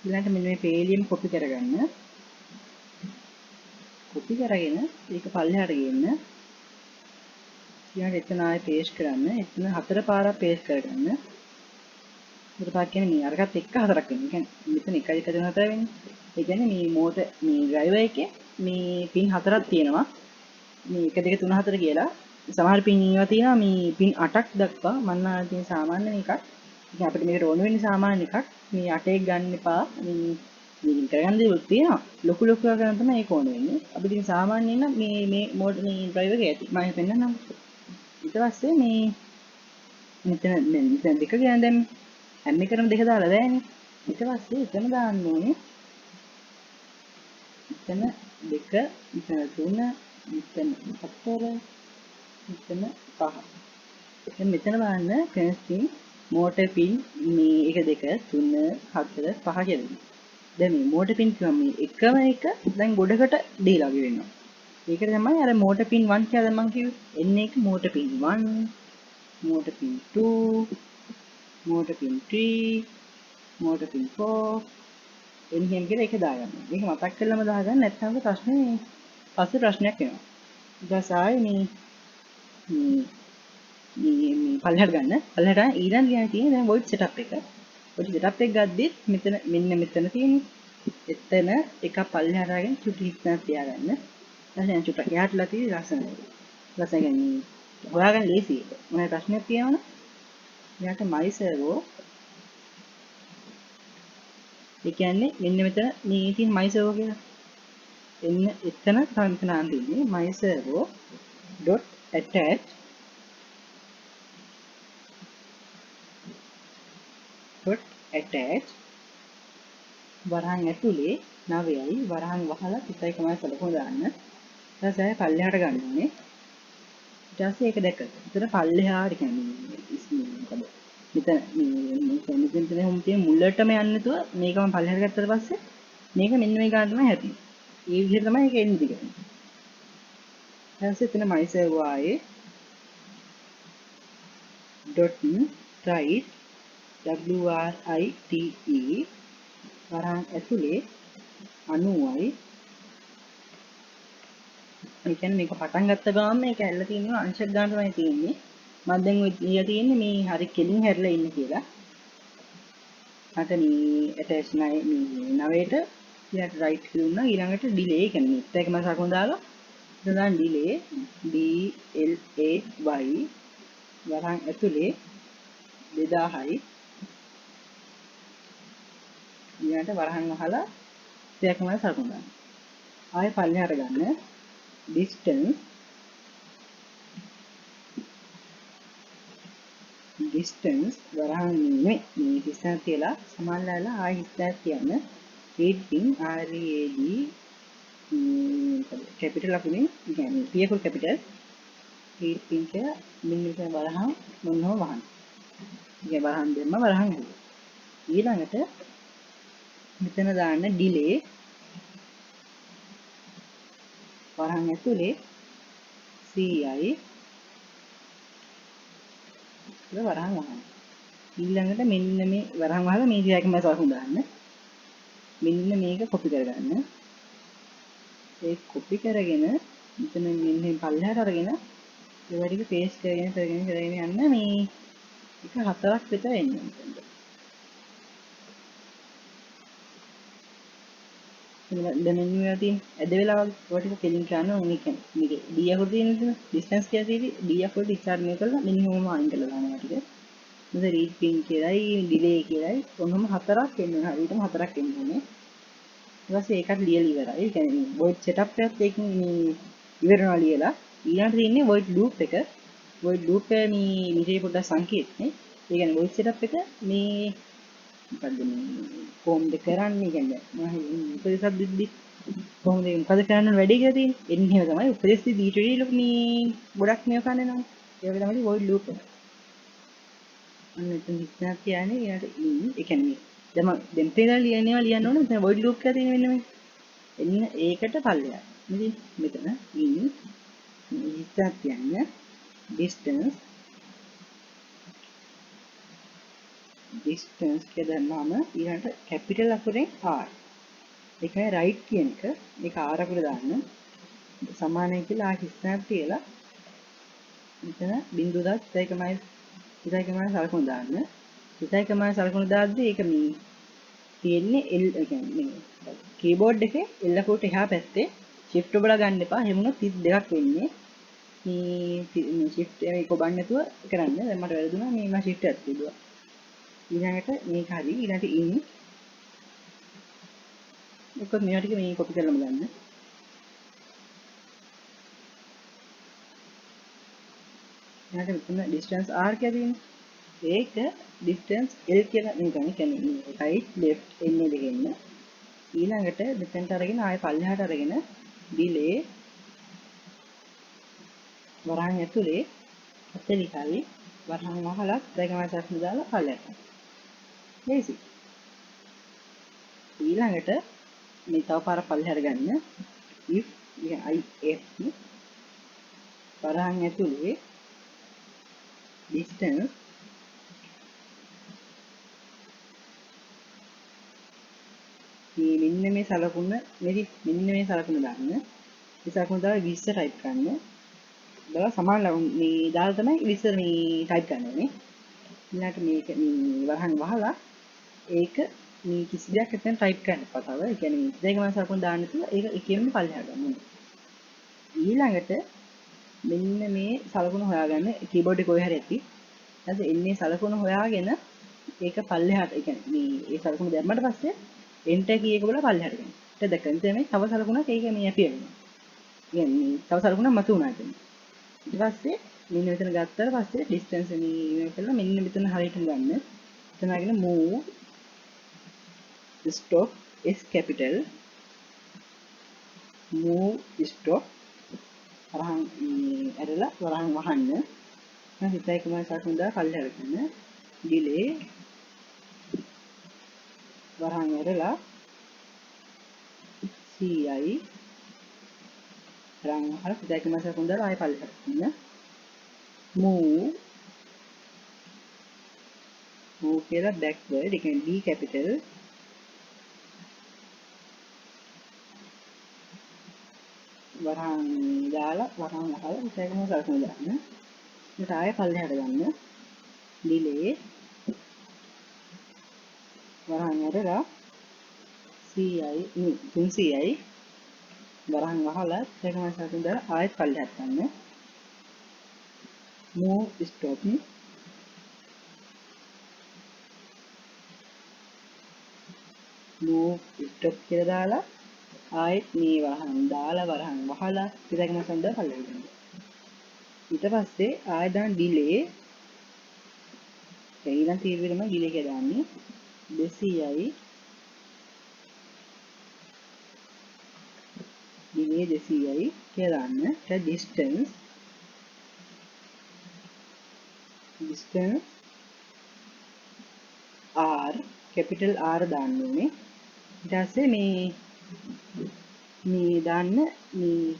ඊළඟට මෙන්න මේ පේලියම් කොපි කරගන්න. කොපි කරගෙන ඒක පල්ලෙහාට ගේන්න. ඊළඟට එතන ආයෙ පේස්ට් කරන්න. එතන 4 පාරක් පේස්ට් කරගන්න. 4 පාරක් කියන්නේ මේ අරකට එක්ක 4ක් වෙනවා. ඒ කියන්නේ මෙතන 1 1 3 4 වෙන්නේ. ඒ කියන්නේ මේ මෝටර් මේ ඩ්‍රයිවර් එකේ මේ පින් 4ක් තියෙනවා. මේ 1 2 3 4 කියලා. සමහර පින් ඒවා තියෙනවා මේ පින් 8ක් දක්වා මන්නා තියෙන සාමාන්‍ය එකක්. ඉතින් අපිට මේකට ඕන වෙන්නේ සාමාන්‍ය එකක්. මේ 8 එක ගන්න එපා. මේ කරගන්න දේවල් තියෙනවා. ලොකු ලොකු කරගන්න තමයි ඒක ඕන වෙන්නේ. අපි ඉතින් සාමාන්‍යයෙන් නම් මේ මෝඩ් මේ ඩ්‍රයිවර් එක ඇති. මම පෙන්නන්නම්. ඊට පස්සේ මේ මෙතන දෙක ගන්න දැන් හැම එකටම දෙක දාලා බෑනේ. ඊට පස්සේ එතන දාන්න ඕනේ. එතන 2, එතන 3, එතන 4, එතන 5. දැන් මෙතන බලන්න කන්ස්ටින් මෝටර් පින් මේ 1 2 3 4 5 කියලා. දැන් මේ මෝටර් පින් කියවම මේ එකම එක දැන් ගොඩකට දීලා වගේ වෙනවා. ඒකට තමයි අර මෝටර් පින් 1 කියලා මම කිව්වේ. එන්නේ එක මෝටර් පින් 1, මෝටර් පින් 2, මෝටර් පින් 3, මෝටර් පින් 4 එන්නේ කියලා එක දාගන්න. මේක මතක් කරලම දාගන්න නැත්නම් ප්‍රශ්නේ පස්සේ ප්‍රශ්නයක් එනවා. ඊට පස්සේ ආයේ මේ පල්ලෙහාට ගන්න. පල්ලෙහාට ඊළඟ ගියා තියෙන දැන් void setup එක. void setup එක ගද්දිත් මෙතන මෙතන තියෙන්නේ. එතන එක පල්ලෙහාට අරගෙන චුටි හිස්තැනක් තියාගන්න. ඊළඟ චුට්ටක් එහාටලා තියෙන ලස්සනයි. ලස්සන කියන්නේ හොයාගන්න ලේසි එක. මොනවා ප්‍රශ්නයක් තියෙනවනේ. එයාට my servo ඒ කියන්නේ මෙන්න මෙතන මේ තියෙන my servo කියලා. එන්න එතන තමයි මෙතන අඳින්නේ my servo dot attach වරහන් ඇතුලේ 9යි වරහන් වහලා 3.5 සලකුණු දාන්න. ඊට පස්සේ පල්ලෙහාට ගන්න ඕනේ. ඊට පස්සේ ඒක දැක. එතන පල්ලෙහාට කියන්නේ මොකද? මෙතන හොම් තියෙන මුලටම යන්නේ නැතුව මේක මම පල්ලෙහාට ගත්තට පස්සේ මේක මෙන්න මේ ගන්න තමයි හැදෙන්නේ. ඒ විදිහට තමයි ඒක එන්නේ දිගට. ඊට පස්සේ එතන my servo ආයේ dot write WRITE වරහන් ඇතුලේ 90යි. ඒ කියන්නේ මේක පටන් ගත්ත ගමන් මේක ඇල්ල තියෙනවා අංශක ගන්න තමයි තියෙන්නේ. මම දැන් ඔය තියෙන්නේ මේ හරි කෙලින් හැරිලා ඉන්නේ කියලා. අත මේ attach නැහැ මේ 9ට ඊට right කියුණා ඊළඟට delay කියන්නේ net එකම සකුණ දාලා ඉතින් delay DLAY වරහන් ඇතුලේ 2000යි ඊළඟට වරහන් වහලා දෙයක්ම සකුණ දාන්න. ආයෙ පල්ලෙහාට ගන්න distance වරහන් මේ distance කියලා සමානලාලා ආයෙ distance කියන්න read pin RAD capital ලකුණෙන් කියන්නේ P full capital read pin කියලා මිනිහ වරහන් මොනව වහන්න. ඉතින් වරහන් දෙන්න වරහන් ඊළඟට මෙතන දාන්න delay වරහන් ඇතුලේ 100යි වරහන් වහන්න. ඊළඟට මෙන්න මේ වරහන් වහලා මේ දිහාටම සලකුණු දාන්න. මෙන්න මේක කොපි කරගන්න. ඒ කොපි කරගෙන මෙතන මෙන්න පල්ලෙහාට අරගෙන ඒවා ටික පේස්ට් කරගෙන යන්න මේ එක 4ක් විතර එන්නේ මෙතනට. දැන් මෙන්න තියෙන ඇද වෙලා වගේ ටික කෙලින් කරන්න ඕනේ කියන්නේ. මේකේ D අකුර තියෙන distance කියලා තියෙදි D අකුරට ඉස්සරහ මේ කරලා මෙන්න කොහොම අයින් කරලා දානවා ටික. මොකද read pin කියලායි delay කියලායි කොහොම 4ක් එන්න ඕනේ. හරියටම 4ක් එන්න ඕනේ. ඊට පස්සේ ඒකත් ලියලා ඉවරයි. ඒ කියන්නේ void setup එකත් ඒක මේ ඉවරනවා ලියලා. ඊළඟට තියෙන්නේ void loop එක. void loop එක මේ පොඩ්ඩක් සංකීර්ණයි. ඒ කියන්නේ voice setup එක මේ මොකද්ද මේ කොහොමද කරන්නේ කියන්නේ මම උපදේශක් දෙද්දි කොහොමද මොකද කරන්න ඕන වැඩේ කියලා තියෙන්නේ. එන්නේ එහෙම තමයි උපදේශ දෙද්දි ඊට වැඩි ලොකු මේ ගොඩක් මේව කන්නේ නැහැ. ඒ වගේ තමයි void loop එක. අන්න එතන විස්තර කියන්නේ ඊට ඒ කියන්නේ දැන් මම දැන් පේනවා ලියන්න ඕනේ දැන් void loop කියලා තියෙන මෙන්න මේ. එන්න ඒකට පල්ලෙහා. ඉතින් මෙතන විස්තර කියන්නේ distance කියලා දැම්මම ඊළඟට කැපිටල් අකුරෙන් r. ඒකයි right කියන එක. ඒක r අකුර දාන්න. සමානයි කියලා හිස්නක් තියලා මෙතන 0.1යි සලකුණු දාන්න. 1යි සලකුණු දාද්දී ඒක මේ තියෙන්නේ L ඒ කියන්නේ මේ කීබෝඩ් එකේ L අකුරට එහා පැත්තේ shift ඔබලා ගන්න එපා. එහෙම වුණොත් 32ක් වෙන්නේ. මේ shift එක ඔබන්න නැතුව කරන්න. දැන් මට වැරදුනා මේ මම shift එකක් තිබුණා. ඊළඟට මේක හරි ඊළඟට in එක මේවා ටික මේ කොපි කරලාම ගන්න. ඊළඟට මෙතන distance r කියලා තියෙනවා. ඒක distance L කියලා නිකන් කියන්නේ right left එන්නේ දෙකෙන්න. ඊළඟට මෙතනට අරගෙන ආයෙ පල්ලෙහාට අරගෙන delay වරහන් ඇතුලේ 40යි වරහන් වහලා දැකමයි සක්න දාලා පල්ලෙහාට. ලේසි. ඊළඟට මේ තව පාර පල්ලෙහාට ගන්න if if වරහන් ඇතුලේ distance මෙන්න මේ සලකුණ මෙන්න මේ සලකුණ දාන්න. මේ සලකුණ දාලා 20 ටයිප් කරන්න. දාලා සමාන මේ දාලා තමයි 20 මේ ටයිප් කරන්න ඕනේ. ඊළඟට මේක මේ වරහන් වහලා ඒක මේ කිසි දෙයක් එතන ටයිප් කරන්න එපා. තව ඒ කියන්නේ දෙකම සලකුණ දාන්න තුලා ඒක එකෙන්ම පල්ලෙහාට ගන්න ඕනේ. ඊළඟට මෙන්න මේ සලකුණ හොයාගන්න කීබෝඩ් එකේ කොහේ හරි ඇති. ඊට එන්නේ සලකුණ හොයාගෙන ඒක පල්ලෙහාට ඒ කියන්නේ මේ ඒ සලකුණ දැම්මට පස්සේ enter කී එක බලලා පල්ලෙහාට ගන්න. ඊට දැක්කම මේ තව සලකුණක් ඒක මේ ඇපි වෙනවා. කියන්නේ තව සලකුණක් මතු වුණා එතන. ඊට පස්සේ මෙන්න මෙතන ගත්තාට පස්සේ distance මේ කරලා මෙන්න මෙතන හරියටම ගන්න. එතන ආගෙන move stop s capital move stop වරහන් ඇරලා වරහන් වහන්න. මම හිතයි කමයි සාකම් දාලා පල්ලෙහාට ගන්න. delay වරහන් ඇරලා ci වරහන් වහලා හිතයි කමයි සාකම් දාලා ආයෙ පල්ලෙහාට ගන්න. move කියලා backward ඒ කියන්නේ D capital වරහන් දාලා වරහන් වහලා ඉතින් සල්කන දාන්න. ඊට ආයෙ පල්ලෙහාට ගන්න. delay වරහන් ඇරලා CI 3CI වරහන් වහලා ඉතින් සල්කන දාලා ආයෙ පල්ලෙහාට ගන්න. move stop move stop කියලා දාලා ආයෙත් මේ වරහන් දාලා වරහන් වහලා ඉතින් සඳ පල්ලෙහාට ගන්න. ඊට පස්සේ ආයෙ දාන delay ඊළඟ තීරෙම delay එක දාන්නේ 200යි delay 200යි කියලා දාන්න. ඊට distance R capital R දාන්න ඕනේ. ඊට පස්සේ මේ දාන්න මේ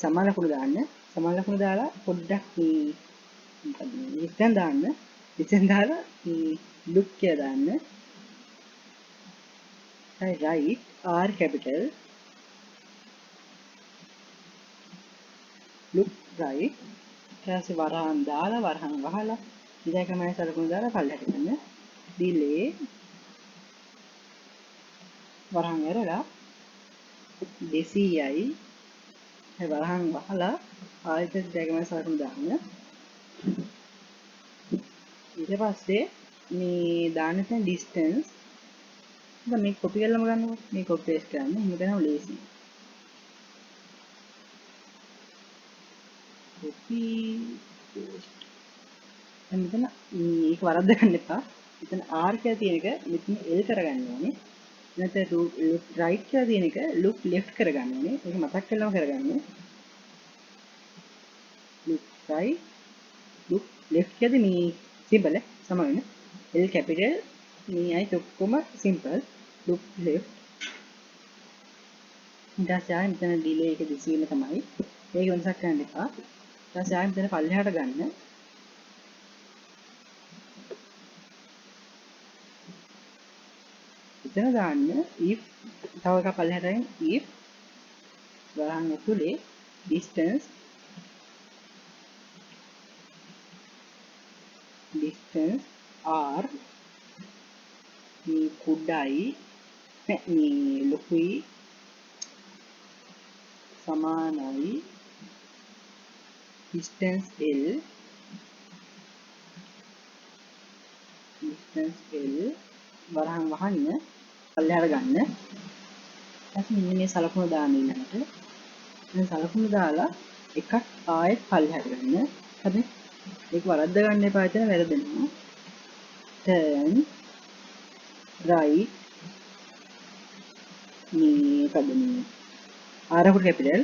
සමාන ලකුණු දාන්න. සමාන ලකුණු දාලා පොඩ්ඩක් මේ ඉස්සෙන් දාන්න. ඉස්සෙන් දාලා look කියලා දාන්න. right R capital look right. ඊට පස්සේ වරහන් දාලා වරහන් වහලා ඉතින් සලකුණු දාලා පල්ලෙහාට ගන්න. delay වරහන් ඇරලා 200යි වරහන් වහලා ආයෙත් දෙකම සලකුණු දාන්න. ඊට පස්සේ මේ දාන්න තියෙන distance දැන් මේ කොපි කරලාම ගන්නකො. මේ කොපි පේස්ට් කරන්න. එහෙම කරනම ලේසි. කොපි පේස්ට් දැන් මෙතන මේක වරද්ද ගන්න එපා. මෙතන R කියලා තියෙන එක මෙතන L කරගන්න ඕනේ. නැත්නම් look right කියලා තියෙන එක look left කරගන්න ඕනේ. ඒක මතක් කරලාම කරගන්න. look right look left කියද මේ සිම්පල් සම වෙන. L capital මේ අයිත් ඔක්කොම සිම්පල්. look left ඊට පස්සේ ආයෙ මෙතන ඩිලේ එක 200 තමයි. ඒක වෙනසක් කරන්න එපා. ඊට පස්සේ ආයෙ මෙතන පල්ලෙහාට ගන්න. එතන දාන්න if තව එකක් පල්ලෙහාට දාන්න if වරහන් ඇතුලේ distance r මේ කුඩායි මේ ලොකුයි සමානයි distance L වරහන් වහන්න පල්ලෙහාට ගන්න. ඊට මෙන්න මේ සලකුණ දාන්න ඊළඟට. දැන් සලකුණ දාලා එකක් ආයෙත් පල්ලෙහාට ගන්න. හරි. ඒක වරද්ද ගන්න එපා එතන වැරදෙනවා. turn right මේ කඩන්නේ ආරකුඩ කැපිටල්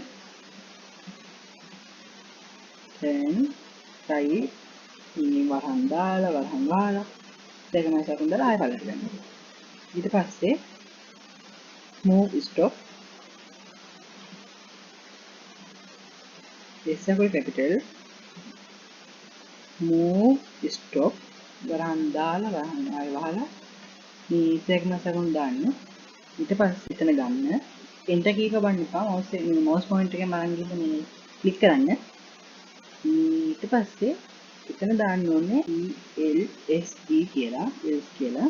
turn right මේ වරහන් දාලා වරහන් වහලා දෙකම සලකුණ දාලා ආයෙ පල්ලෙහාට ගන්න. ඊට පස්සේ move stop S capital move stop වරහන් දාලා වරහන් ආයෙ වහලා මේ දෙකම සලකුණ දාන්න. ඊට පස්සේ එතන ගන්න enter key එක බලන්න එපා mouse pointer එකෙන් බලන් ගිහින් මේ ක්ලික් කරන්න. ඊට පස්සේ එතන දාන්න ඕනේ ELSE කියලා else කියලා.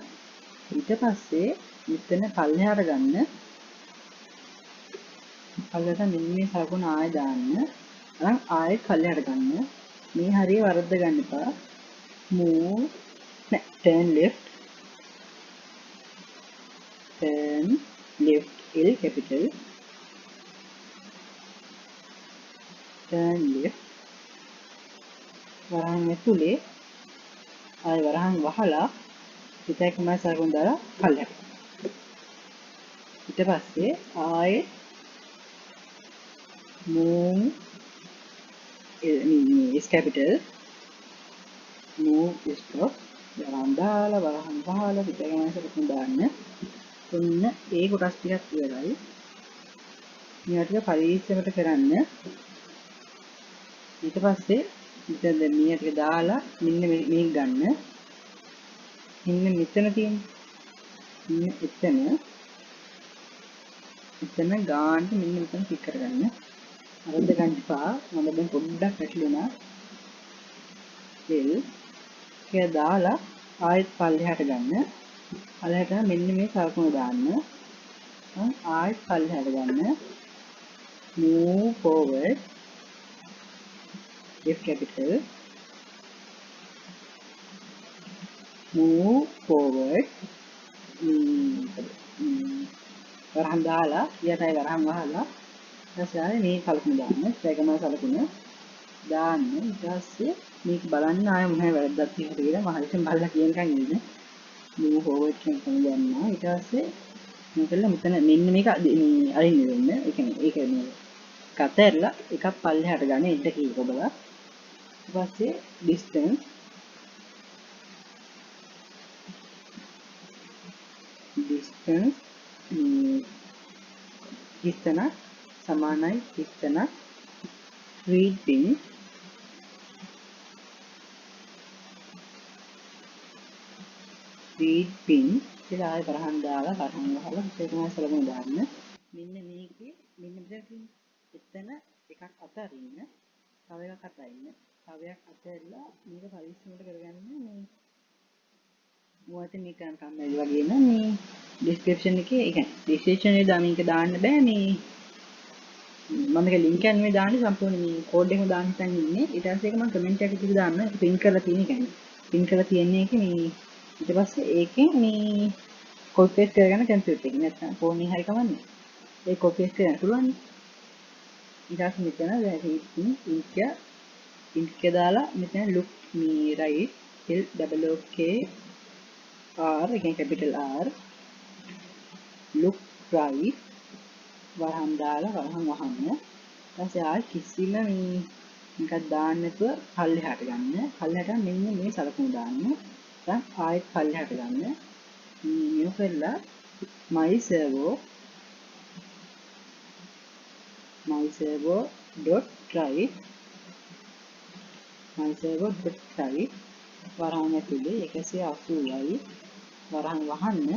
ඊට පස්සේ මෙතන පල්ලෙහාට ගන්න. පල්ලෙහාට මෙන්න මේ සලකුණ ආයෙ දාන්න. අරන් ආයෙත් පල්ලෙහාට ගන්න. මේ හරිය වරද්ද ගන්න එපා. move turn left L capital turn left වරහන් ඇතුලේ ආයෙ වරහන් වහලා පිටේකම සලකුණ දාලා පල්ලෙහාට. ඊට පස්සේ ආයෙ move S capital move stop වරහන් දාලා වරහන් වහලා පිටේකම සලකුණ දාන්න. ඔන්න ඒ කොටස් ටිකක් ඉවරයි. මේවා ටික පරීක්ෂණයට කරන්න. ඊට පස්සේ ඉතින් දැන් මේ ටික දාලා මෙන්න මේක ගන්න. මෙන්න මෙතන තියෙන. මෙන්න එතන ගාන්න මෙන්න මෙතන ක්ලික් කරගන්න. අරද්ද ගන්න එපා. මම දැන් පොඩ්ඩක් පැටලුණා. ඒක දාලා ආයෙත් පල්ලෙහාට ගන්න. පල්ලෙහාට මෙන්න මේ සලකුණ දාන්න. ආයෙත් පල්ලෙහාට ගන්න. move forward F capital move forward වරහන් දාලා යටයි වරහන් වහලා ඊටසේ මේ සලකුණ දාන්න. ඒකම සලකුණ දාන්න. ඊට පස්සේ මේක බලන්න ආයෙ මොනවද වැරද්දක් තියෙනවද කියලා මම හරියට බලලා කියනකන් ඉන්න. move forward කියන එක ගන්නවා. ඊට පස්සේ මොකද මෙතන මෙන්න මේක මේ අරින්න වෙන්න. ඒ කියන්නේ ඒක මේ කතරලා එකක් පල්ලෙහාට ගන්න එන්න කීක ඔබලා. ඊට පස්සේ distance ඉතන සමානයි ඉතන read pin කියලා ආයෙ වරහන් දාලා වරහන් වහලා ඒකම සලකුණ දාන්න. මෙන්න මේකේ මෙන්න මෙතන එතන එකක් අතරින්න තව එකක් අතරින්න තව එකක් අතරිලා මේක පරිස්සමකට කරගන්න මේ මොකද මේක කම්මැලි වගේ නම් මේ description එකේ ඒ කියන්නේ description එකේ මේක දාන්න බෑ මේ මම මේක link එක නෙමෙයි දාන්නේ සම්පූර්ණ මේ code එකම දාන්න හිතන් ඉන්නේ ඊට පස්සේ ඒක මම comment එකක ඉතිරි දාන්න pin කරලා තියෙන එකනේ pin කරලා තියෙන්නේ ඒකේ මේ ඊට පස්සේ ඒකෙන් මේ copy paste කරගන්න computer එකේ නැත්නම් phone එකේ හරි කමන්නේ ඒ copy paste කරන්න පුළුවන් ඊට පස්සේ මෙතන ඉන්ක් දාලා මෙතන look me right LOOKR again capital R look right වරහන් දාලා වරහන් වහන්න. ඊට පස්සේ ආයි කිසිම මේ එකක් දාන්න නැතුව පල්ලෙහාට ගන්න. පල්ලෙහාට මෙන්න මේ සලකුණු දාන්න. දැන් ආයෙත් පල්ලෙහාට ගන්න. මේ කරලා my servo dot write වරහන් ඇතුලේ 180යි වරහන් වහන්න.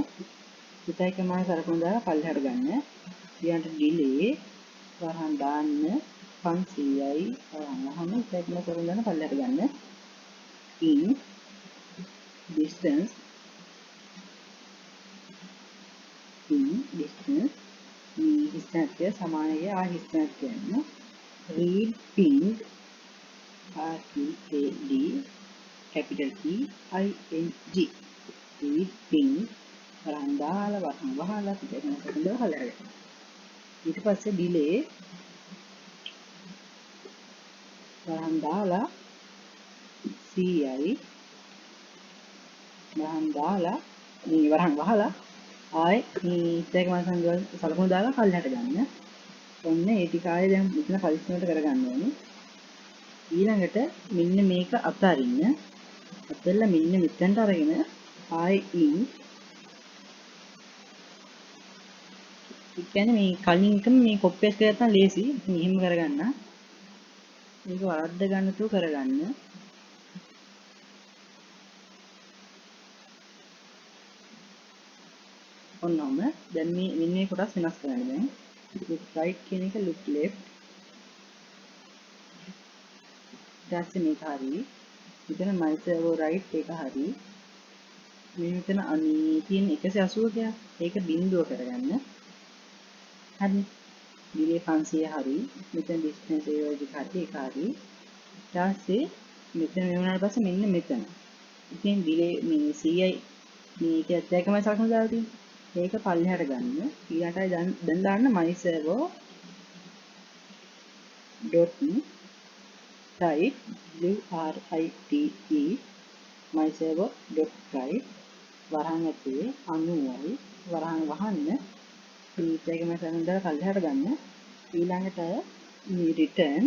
හිතයි කමාන සලකුණු දාලා පල්ලෙහාට ගන්න. ඊළඟට delay වරහන් දාන්න 500යි වරහන් වහන්න. හිතයි කමාන සලකුණු දාලා පල්ලෙහාට ගන්න. in distance මේ distance සමානය හිස්තැනක් කියන්න. read ping READ capital P I N G read ping වරහන් දාලා වරහන් වහලා හිතයි කමාන සලකුණු දාලා පල්ලෙහාට ගන්න. ඊට පස්සේ delay වරහන් දාලා 100යි වරහන් දාලා මේ වරහන් වහලා ආයේ මේ ඉස්සෙක මම සලකුණු දාලා පල්ලෙහාට ගන්න. ඔන්න ඒ ටික ආයේ දැන් මෙතන පරිස්සමට කරගන්න ඕනේ. ඊළඟට මෙන්න මේක අතරින්න. අතල්ලා මෙන්න මෙතනට අරගෙන ආයේ in ඒ කියන්නේ මේ කලින් එකම මේ කොපි පේස්ට් කරලා නැත්නම් ලේසි. මෙහෙම කරගන්න. මේක වරද්ද ගන්න තු කරගන්න. ඔන්නම දැන් මේ මෙන්න මේ කොටස් වෙනස් කරන්න දැන් look right කියන එක look left ඊට මේක හරි මෙතන my servo right එක හරි මේ මෙතන අනී තියෙන 180 කියලා ඒක බිඳුව කරගන්න හරි delay 500 හරි මෙතන distance ඒවගේ හරි ඒක හරි ඊට මෙතන මේ වුණාට පස්සේ මෙන්න මෙතන ඉතින් delay මේ 100යි මේක ඇත්තටම සලකුණු දාලා තියෙන්නේ ඒක පල්ලෙහාට ගන්න. ඊළඟටයි දැන් දාන්න my servo dot write WRITE my servo dot write වරහන් ඇතුලේ 90යි වරහන් වහන්න මේකම සම්බන්ධව පල්ලෙහාට ගන්න. ඊළඟට මේ return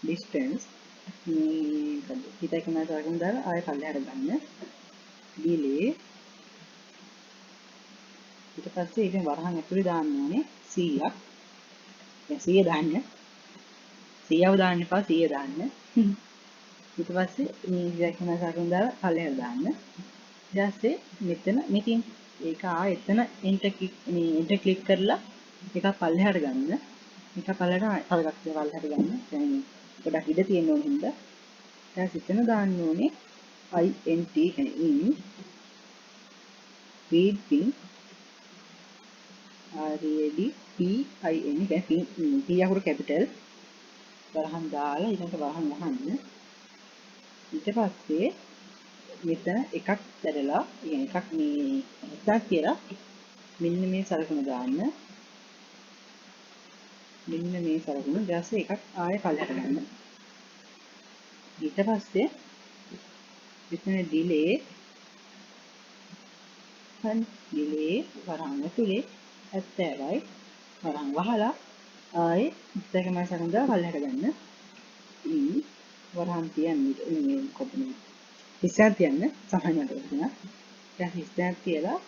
distance මේ හිතයි කමකට වගේම දාලා ආයෙ පල්ලෙහාට ගන්න. delay ඊට පස්සේ ඉතින් වරහන් ඇතුලේ දාන්න ඕනේ 100ක්. දැන් 100 දාන්න. 100ව දාන්න එපා 100 දාන්න. ඊට පස්සේ මේ හිතයි කමකට වගේම දාලා පල්ලෙහාට දාන්න. ඊට පස්සේ මෙතන මෙතින් ඒක ආයෙ එතන enter click කරලා එකක් පල්ලෙහාට ගන්න. එක පල්ලෙහාට තව එකක් පල්ලෙහාට ගන්න. දැන් ගොඩක් ඉඩ තියෙන ඕන හින්දා දැන් සිතන දාන්න ඕනේ INT කියන්නේ in read pin READ PIN කියන්නේ P අකුර කැපිටල් වරහන් දාලා ඊළඟට වරහන් වහන්න. ඊට පස්සේ මෙතන එකක් දැරලා يعني එකක් මේ එකක් කියලා මෙන්න මේ සලකුණ දාන්න. මෙන්න මේ සලකුණ ඊට පස්සේ එකක් ආයෙ පල්ලෙහාට ගන්න. ඊට පස්සේ මෙතන delay වරහන් ඇතුලේ 70යි වරහන් වහලා ආයෙ ඉස්සරහම සලකුණ දාලා පල්ලෙහාට ගන්න. වරහන් තියන්නේ මේ කොපමණ ඉස්සරහ තියන්න සමානකට වෙනවා. දැන් ඉස්සරහ තියලා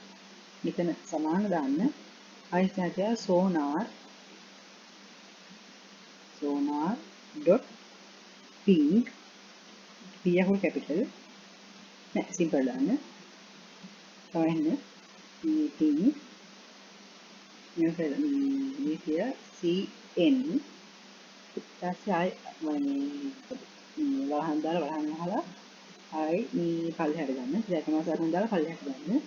මෙතන සමාන දාන්න. ආයෙ ඉස්සරහ තියලා sonar dot ping p අකුරු කැපිටල් නෑ සිම්පල් දාන්න. තමයි ping මේ කිය cn ඊපස්සේ ආයි වරහන් දාලා වරහන් වහලා ආයි මේ පල්ලෙහාට ගන්න. දැන් සරණ දාලා පල්ලෙහාට ගන්න.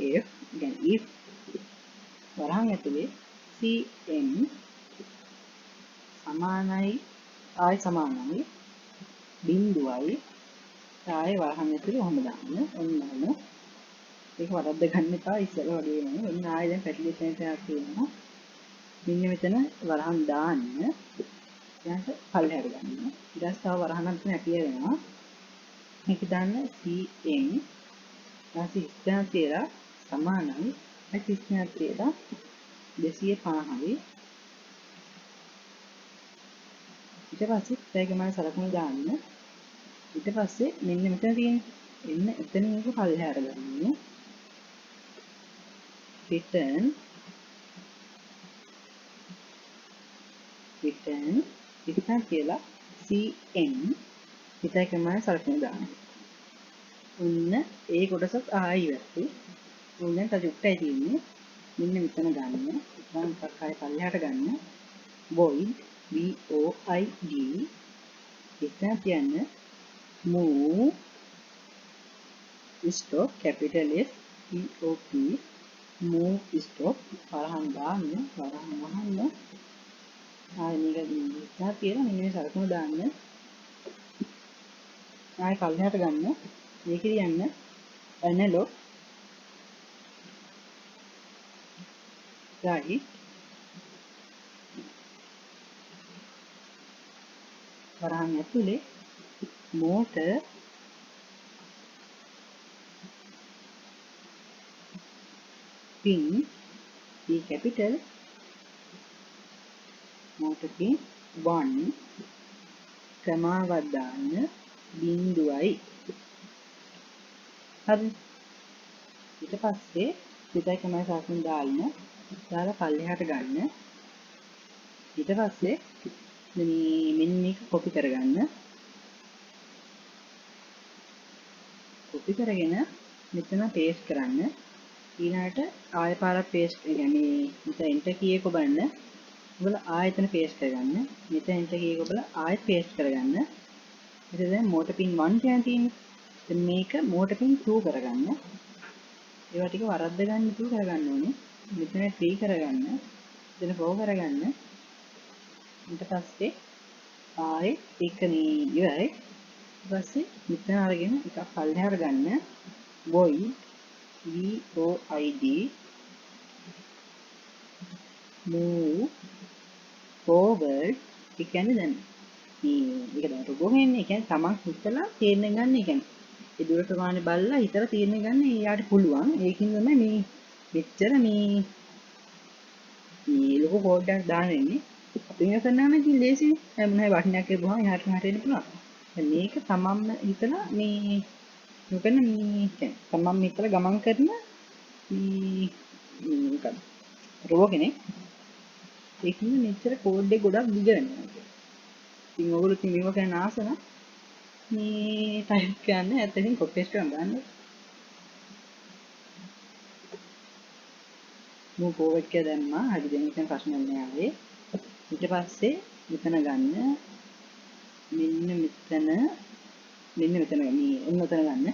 if කියන්නේ if වරහන් ඇතුලේ cn සමානයි ආයි සමානයි බිඳුවයි ආයි වරහන් ඇතුලේ ඔහොම දාන්න. ඔන්නම ඒක වරද්ද ගන්න එපා ඉස්සෙල්ලා වගේම. ඔන්න ආයෙ දැන් පැටලිෂන් එකක් තියෙනවා. මෙන්න මෙතන වරහන් දාන්න. ඊට පල්ලෙහාට ගන්න. ඊට පස්සේ තව වරහනක් මෙතන ඇපිය වෙනවා. මේක දාන්න CM. ඊට ඉස්සෙහා තියලා සමානයි. ඊට ඉස්සෙහා තියලා 250යි. ඊට පස්සේ පැයකමාන සලකුණු දාන්න. ඊට පස්සේ මෙන්න මෙතන තියෙන එන්න එතන මේක පල්ලෙහාට ගන්න. return ඉස්සන් කියලා CM හිතයිකමාන සලකුණු දාන්න. ඔන්න ඒ කොටසත් ආයි ඉවරයි. ඔන්න දැන් තව උට්ටයි තියෙන්නේ. මෙන්න මෙතන ගන්න. මම එකක් ආයි පල්ලෙහාට ගන්න. void එතන තියන්න move stop capital S stop move stop වරහන් දාන්න වරහන් වහන්න ආයෙ මේක ඉස්සරහ තියලා මෙන්න මේ සලකුණු දාන්න ආයෙ පල්ලෙහාට ගන්න මේක කියන්න analog right වරහන් ඇතුලේ motor pin P capital motor pin 1 ක්‍රමාවක් දාන්න බිංදුවයි හරි ඊට පස්සේ පිටයි කමයි සාකුන් දාන්න දාලා පල්ලෙහාට ගන්න ඊට පස්සේ මෙන්න මේක කොපි කරගන්න කොපි කරගෙන මෙතන පේස්ට් කරන්න ඊළඟට ආයෙ පාරක් පේස්ට් يعني මෙතන එන්ටර් කී එක බලන්න ඔයාලා ආයෙතන පේස්ට් කරගන්න මෙතන එන්ටර් කී එක ඔයාලා ආයෙත් පේස්ට් කරගන්න ඊට දැන් මෝටර් පින් 1 කියන තියෙන්නේ දැන් මේක මෝටර් පින් 2 කරගන්න ඒවා ටික වරද්ද ගන්න තු කරගන්න ඕනේ මෙතන 3 කරගන්න මෙතන 4 කරගන්න ඊට පස්සේ ආයෙ එක මේ ඉවරයි ඊට පස්සේ මෙතන අරගෙන එකක් පල්ලෙහාට ගන්න void move forward ඒ කියන්නේ දැන් මේක දැන් රොබෝ වෙන්නේ ඒ කියන්නේ තමන් හිතලා තීරණය ගන්න ඒ කියන්නේ ඒ දුරට ගානේ බලලා හිතලා තීරණය ගන්න එයාට පුළුවන් ඒකින් තමයි මේ මෙච්චර මේ ලොකු කෝඩ් එකක් දාන්න වෙන්නේ අපි මේක කරනවා නම් ඉතින් ලේසියි මොන හරි වටිනයක් කියපුවාම එහාට මෙහාට එන්න පුළුවන් දැන් මේක තමන්ම හිතලා මේ මොකද මේ කියන්නේ තමන්ම හිතලා ගමන් කරන මේ මොකක්ද රොබෝ කෙනෙක් ඒකින් මෙච්චර කෝඩ් එක ගොඩක් දිග වෙනවා ඉතින් ඔයගොල්ලෝ ඉතින් මේක කරන්න ආස නම් මේ ටයිප් කරන්න ඇත්තටින් කොපි පේස්ට් කරන්න දාන්න මම කෝඩ් එක දැම්මා හරි දැන් ඉතින් ප්‍රශ්නයක් නෑ ආවේ ඊට පස්සේ මෙතන ගන්න මෙන්න මෙතන මේ ඔන්න මෙතන ගන්න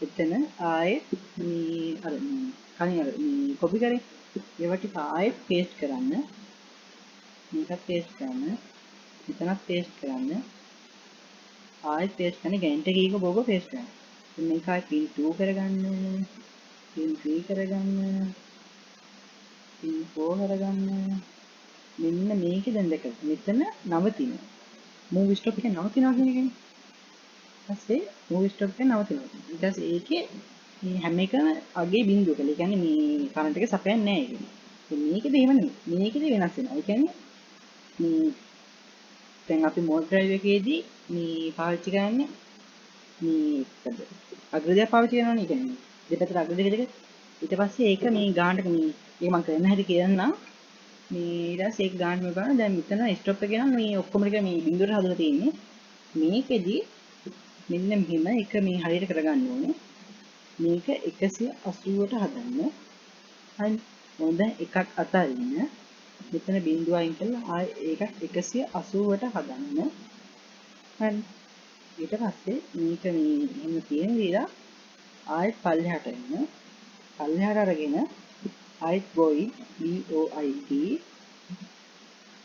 එතන ආයෙත් මේ අර කලින් අර මේ කොපි කරේ ඒවට ආයෙත් පේස්ට් කරන්න මේකත් පේස්ට් කරන්න මෙතනත් පේස්ට් කරන්න ආයෙත් පේස්ට් කරන්න ගැන්ට කීක බෝග පේස්ට් කරන්න මේක ආයෙ පින් 2 කරගන්න පින් 3 කරගන්න පින් 4 කරගන්න මෙන්න මේකේ දැන් දෙක මෙතන නවතින මූව් ස්ටොප් එක නවතිනවා කියන එකනේ ඊපස්සේ මූව් ස්ටොප් එක නවතිනවා ඊට පස්සේ ඒකේ මේ හැම එකම අගේ බිඳුවක. ඒ කියන්නේ මේ කරන්ට් එක සපයන්නේ නැහැ ඒක. මේකේද එහෙම නෙමෙයි. මේකේද වෙනස් වෙනවා. ඒ කියන්නේ මේ දැන් අපි මෝටර් ඩ්‍රයිව් එකේදී මේ පාවිච්චි කරන්නේ මේ අග්‍රදයක් පාවිච්චි කරනවනේ. ඒ කියන්නේ දෙපැත්තට අග්‍ර දෙක ඊට පස්සේ ඒක මේ ගානට මේ මම කරන්න හැටි කියන්නම්. මේ ඊට පස්සේ ඒක ගානට මේ බලන්න දැන් මෙතන ස්ටොප් එක නම් මේ ඔක්කොම ටික මේ බිඳුවට හදලා තියෙන්නේ. මේකෙදි මෙන්න මෙහෙම එක මේ හරියට කරගන්න ඕනේ. මේක 180ට හදන්න. හරි. මොකද එකක් අතරින් මෙතන බිඳුව අයින් කරලා ආයෙ ඒකත් 180ට හදන්න. හරි. ඊට පස්සේ මේක මේ එහෙම තියෙන විලා ආයෙත් පල්ලෙහාට එන්න. පල්ලෙහාට අරගෙන ආයෙත් void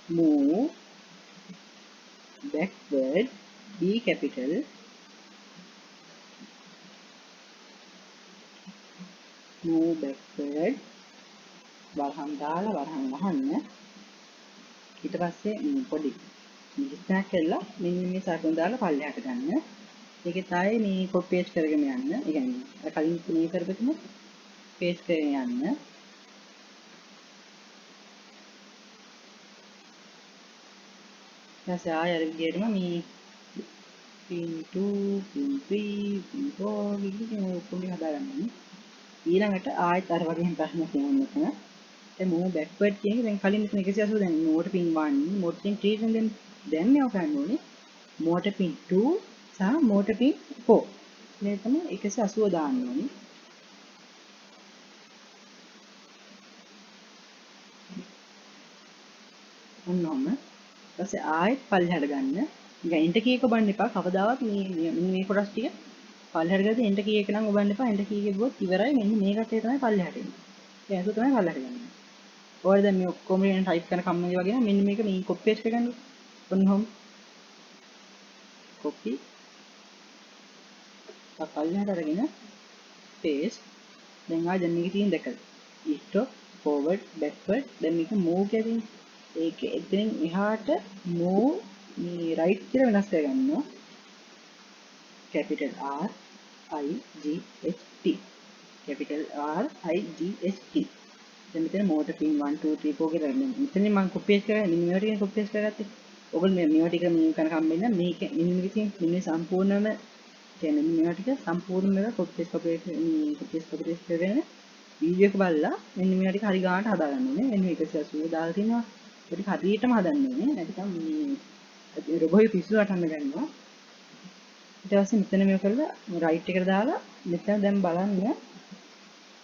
move backward B capital move backward වරහන් දාලා වරහන් වහන්න ඊට පස්සේ පොඩි ස්නැක් කරලා මෙන්න මේ සරකුණ දාලා පල්ලෙහාට ගන්න. ඒකේ තමයි මේ කොපි පේස්ට් කරගෙන යන්න. ඒ කියන්නේ අර කලින් මේ කරපෙතුම පේස්ට් කරගෙන යන්න. ඊට ආයෙ අර විදිහටම මේ pin 2 pin 3 pin 4 විදිහට ඔක්කොම හදාගන්න. ඊළඟට ආයෙත් අර වගේම ප්‍රශ්නයක් තියෙනවා මෙතන. දැන් move backward කියන එක දැන් කලින් මෙතන 180 දැන් motor pin 1 motor pin 3 දැන් මේව කරන්න ඕනේ motor pin 2 සහ motor pin 4 මේ තමයි 180 දාන්න ඕනේ. ඔන්නෝම ඊපස්සේ ආයෙත් පල්ලෙහාට ගන්න. ඉතින් එන්ටර් කී එක ඔබන්න එපා. කවදාවත් මේ කොටස් ටික පල්ලෙහාට ගියදී එන්ටර් කී එක නම් ඔබන්න එපා. එන්ටර් කී එක ගියොත් ඉවරයි. මෙන්න මේකට තමයි පල්ලෙහාට එන්නේ. ඒ ඇතුළ තමයි පල්ලෙහාට ගන්නේ. ඔයාලා දැන් මේ ඔක්කොම කියන ටයිප් කරන කම්මගේ වගේ නම් මෙන්න මේක මේ කොපි පේස්ට් කරගන්න. ඔන්නෝම කොපි පල්ලෙහාට අරගෙන පේස්ට්. දැන් ආයෙ දැන් මේකේ තියෙන දෙකද. ස්ටොප් ෆෝවර්ඩ් බෑක්වර්ඩ් දැන් මේක මූව් කියලා ඒක එතනින් එහාට move මේ right කියලා වෙනස් කරගන්නවා capital R I G H T capital R I G H T දැන් මෙතන motor pin 1 2 3 4 කියලා මෙතන මම copy paste කරලා මේවට කියන copy paste කරගත්තේ ඔයගොල්ලෝ මේවා ටික මේ කරන කම්බෙන්න මේක මෙන්න මේ සම්පූර්ණම කියන්නේ මේවා ටික සම්පූර්ණම copy paste කරගෙන වීඩියෝ එක බලලා මෙන්න මේවා ටික හරි ගන්නට හදාගන්න ඕනේ මෙන්න 180 දාලා තිනවා ඒක හරියටම හදන්න ඕනේ නැත්නම් මේ රොබෝයි පිස්සු වටන්න ගන්නවා ඊට පස්සේ මෙතන මේක කරලා රයිට් එකට දාලා මෙතන දැන් බලන්න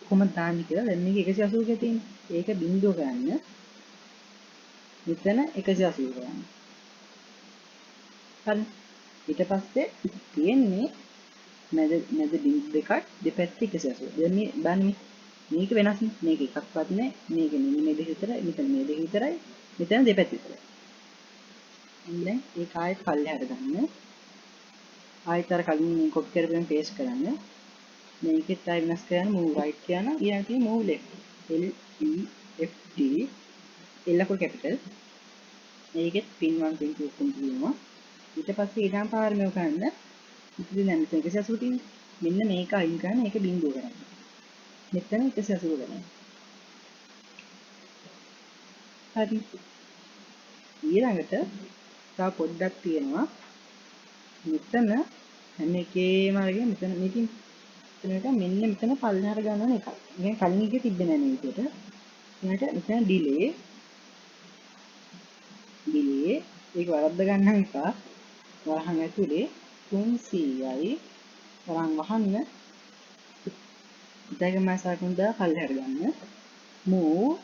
කොහොමද දාන්නේ කියලා දැන් මේක 180 ක තියෙන්නේ ඒක බිඳුව ගන්න මෙතන 180 ගන්න හරි ඊට පස්සේ තියෙන්නේ මැද බිඳු දෙකක් දෙපැත්තේ 180 දැන් මේ බලන්න මේක වෙනස් නේ මේක එකක්වත් නෑ මේක මෙන්න මේ දෙක විතරයි මෙතන මේ දෙක විතරයි මෙතන දෙපැත්ත විතරයි දැන් ඒක ආයෙත් පල්ලෙහාට ගන්න ආයෙත් අර කලින් කොපි කරගෙන පේස්ට් කරන්න මේකෙත් ආයෙ වෙනස් කරන්න move right කියන ඊළඟ තියෙන move left L E F T L අකුර කැපිටල් මේකෙත් pin 1 pin 2 pin 3 වෙනවා ඊට පස්සේ ඊටම පාර මේක කරන්න ඉතින් දැන් මෙතන 180 තියෙන්නේ මෙන්න මේක අයින් කරන්න ඒක බිඳුව කරන්න මෙතන 180 ගන්න. හරි. ඊළඟට තව පොඩ්ඩක් තියෙනවා. මෙතන හැම එකේම අරගෙන මෙතන මේකෙන් මෙන්න මෙතන පල්ලෙහාට ගන්න එක. ඉතින් කලින් එකේ තිබ්බේ නැහැ මේ විදිහට. ඊළඟට මෙතන ඩිලේ ඒක වරද්ද ගන්න එපා. වරහන් ඇතුලේ 300යි වරහන් වහන්න දැන් මම සාකුණු දාලා පල්ලෙහාට ගන්න move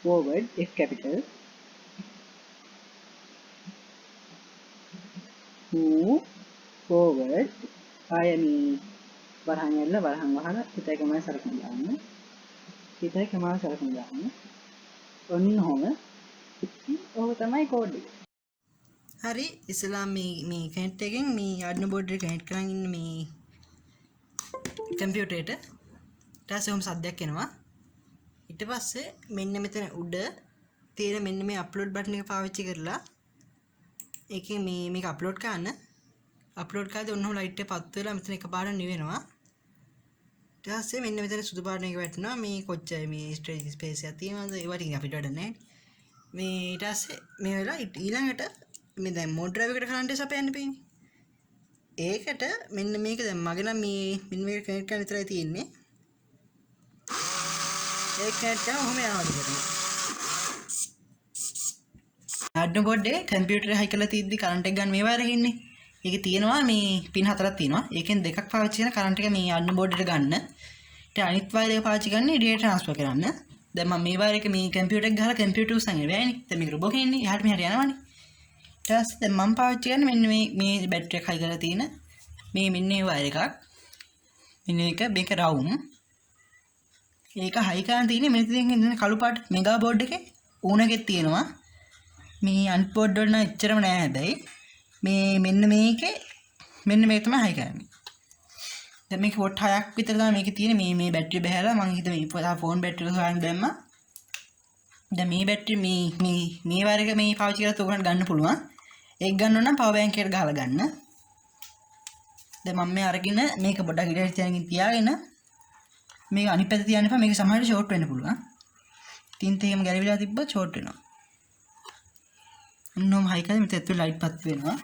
forward F capital move forward ආයමි වරහන් ඇල්ල වරහන් වහන පිටයි කමයි සරකුණු දාන්න පිටයි කමයි සරකුණු දාන්න ඔන්න ඔහොම ඔහොම තමයි කෝඩ් එක හරි ඉස්ලාම් මේ කනෙක්ට් එකෙන් මේ Arduino board එක කනෙක්ට් කරන් ඉන්න මේ කම්පියුටරේට ඊට පස්සේ ඔහොම සද්දයක් එනවා ඊට පස්සේ මෙන්න මෙතන උඩ තියෙන මෙන්න මේ අප්ලෝඩ් බටන් එක පාවිච්චි කරලා ඒකේ මේක අප්ලෝඩ් කරන්න අප්ලෝඩ් කරද්දී ඔන්න ඔහොම ලයිට් එක පත් වෙලා මෙතන එකපාරට නිවෙනවා ඊට පස්සේ මෙන්න මෙතන සුදු පාට එක වැටෙනවා මේ කොච්චර මේ ස්ටෝරේජ් ස්පේස් එක තියෙනවද ඒවා ටික අපිට වැඩ නැහැ මේ ඊට පස්සේ මේ වෙලා ඊළඟට මේ දැන් මෝඩ් ඩ්‍රයිව් එකට කරන්ට් එක සපයන්න තියෙන්නේ. ඒකට මෙන්න මේක දැන් මගේ නම් මේ මෙන්න මේක කනෙක්ට් කරන්න විතරයි තියෙන්නේ. ඒක කනෙක්ට් කරලා ඔහොම යනවා දෙකම. Arduino board එකේ කම්පියුටරේ හයි කරලා තියද්දි කරන්ට් එක ගන්න මේ වයර් එකේ ඉන්නේ. ඒකේ තියෙනවා මේ පින් හතරක් තියෙනවා. ඒකෙන් දෙකක් පාවිච්චි කරන කරන්ට් එක මේ Arduino board එකට ගන්න. ඊට අනිත් වයර් එක පාවිච්චි කරන්නේ data transfer කරන්න. දැන් මම මේ වයර් එක මේ කම්පියුටර් එක ගහලා කම්පියුටර් උස්සන්නේ බෑනේ. දැන් මේක රොබෝ කෙන්නේ එහාට මෙහාට යනවනේ. ඊට පස්සේ මම පාවිච්චි කරන්නේ මෙන්න මේ බැටරි එක හයි කරලා තියෙන මේ මෙන්න මේ වයර් එකක් මෙන්න මේක රවුම් ඒක හයි කරන් තියෙන්නේ මෙතන තියෙන කළු පාට මෙගා බෝඩ් එකේ ඕන එකක් තියෙනවා මේ අනිත් බෝඩ් වල නම් එච්චරම නෑ හැබැයි මේ මෙන්න මේකේ මෙන්න මේක තමයි හයි කරන්නේ දැන් මේක වොට් 6ක් විතර තමයි මේකේ තියෙන මේ බැටරිය බහැලා මම හිතුවා මේ ෆෝන් බැටරිය හොයන්න දැම්මා. දැන් මේ බැටරිය මේ වර්ග මේ පාවිච්චි කරලා උගලන්ට ගන්න පුළුවන්. ඒක ගන්න ඕන නම් පවර් බැංක් එකට ගහලා ගන්න. දැන් මම මේ අරගෙන මේක පොඩ්ඩක් ඉඩ තියන් තියාගෙන මේක අනිත් පැත්ත තියන්න එපා. මේක සමහරවිට ෂෝට් වෙන්න පුළුවන්. තින්ත එහෙම ගැලවිලා තිබ්බොත් ෂෝට් වෙනවා. ඔන්නෝම හයි කරලා මෙතන ඇතුලේ ලයිට් පත් වෙනවා.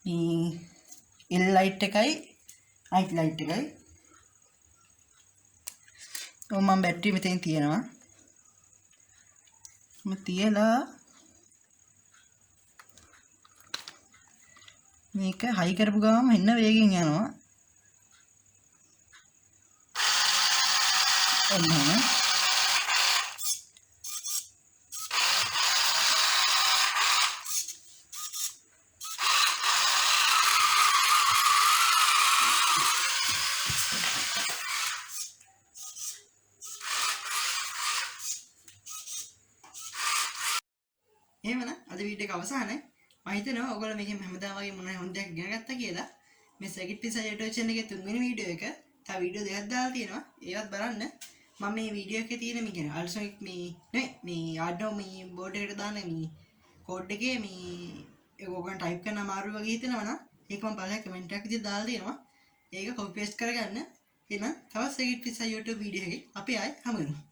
මේ L ලයිට් එකයි I ලයිට් එකයි. මම බැටරිය මෙතෙන් තියෙනවා. මම තියලා මේක හයි කරපු ගාම එන්න වේගෙන් යනවා. ඔන්න එහෙමනම් අද වීඩියෝ එක අවසానයි. මම හිතනවා ඔයගොල්ලෝ මේකෙන් හැමදාම වගේ මොන හරි හොඳ දෙයක් ඉගෙන ගත්තා කියලා. මේ සර්කිට් ඩිසයින් YouTube channel එකේ තුන්වෙනි වීඩියෝ එක. තව වීඩියෝ දෙකක් දාලා තියෙනවා. ඒවත් බලන්න. මම මේ වීඩියෝ එකේ තියෙන මේ කියන්නේ අල්සොනික් මේ Arduino මේ බෝඩ් එකට දාන මේ කෝඩ් එකේ මේ ඒක ඔයගොල්ලන් ටයිප් කරන අමාරු වගේ හිතෙනවා නම් ඒක මම පළවෙනි කමෙන්ට් එකක් විදිහට දාලා දෙනවා. ඒක කොපි පේස්ට් කරගන්න. එහෙනම් තවත් සර්කිට් ඩිසයින් YouTube වීඩියෝ එකේ අපි ආයෙ හමු වෙනවා.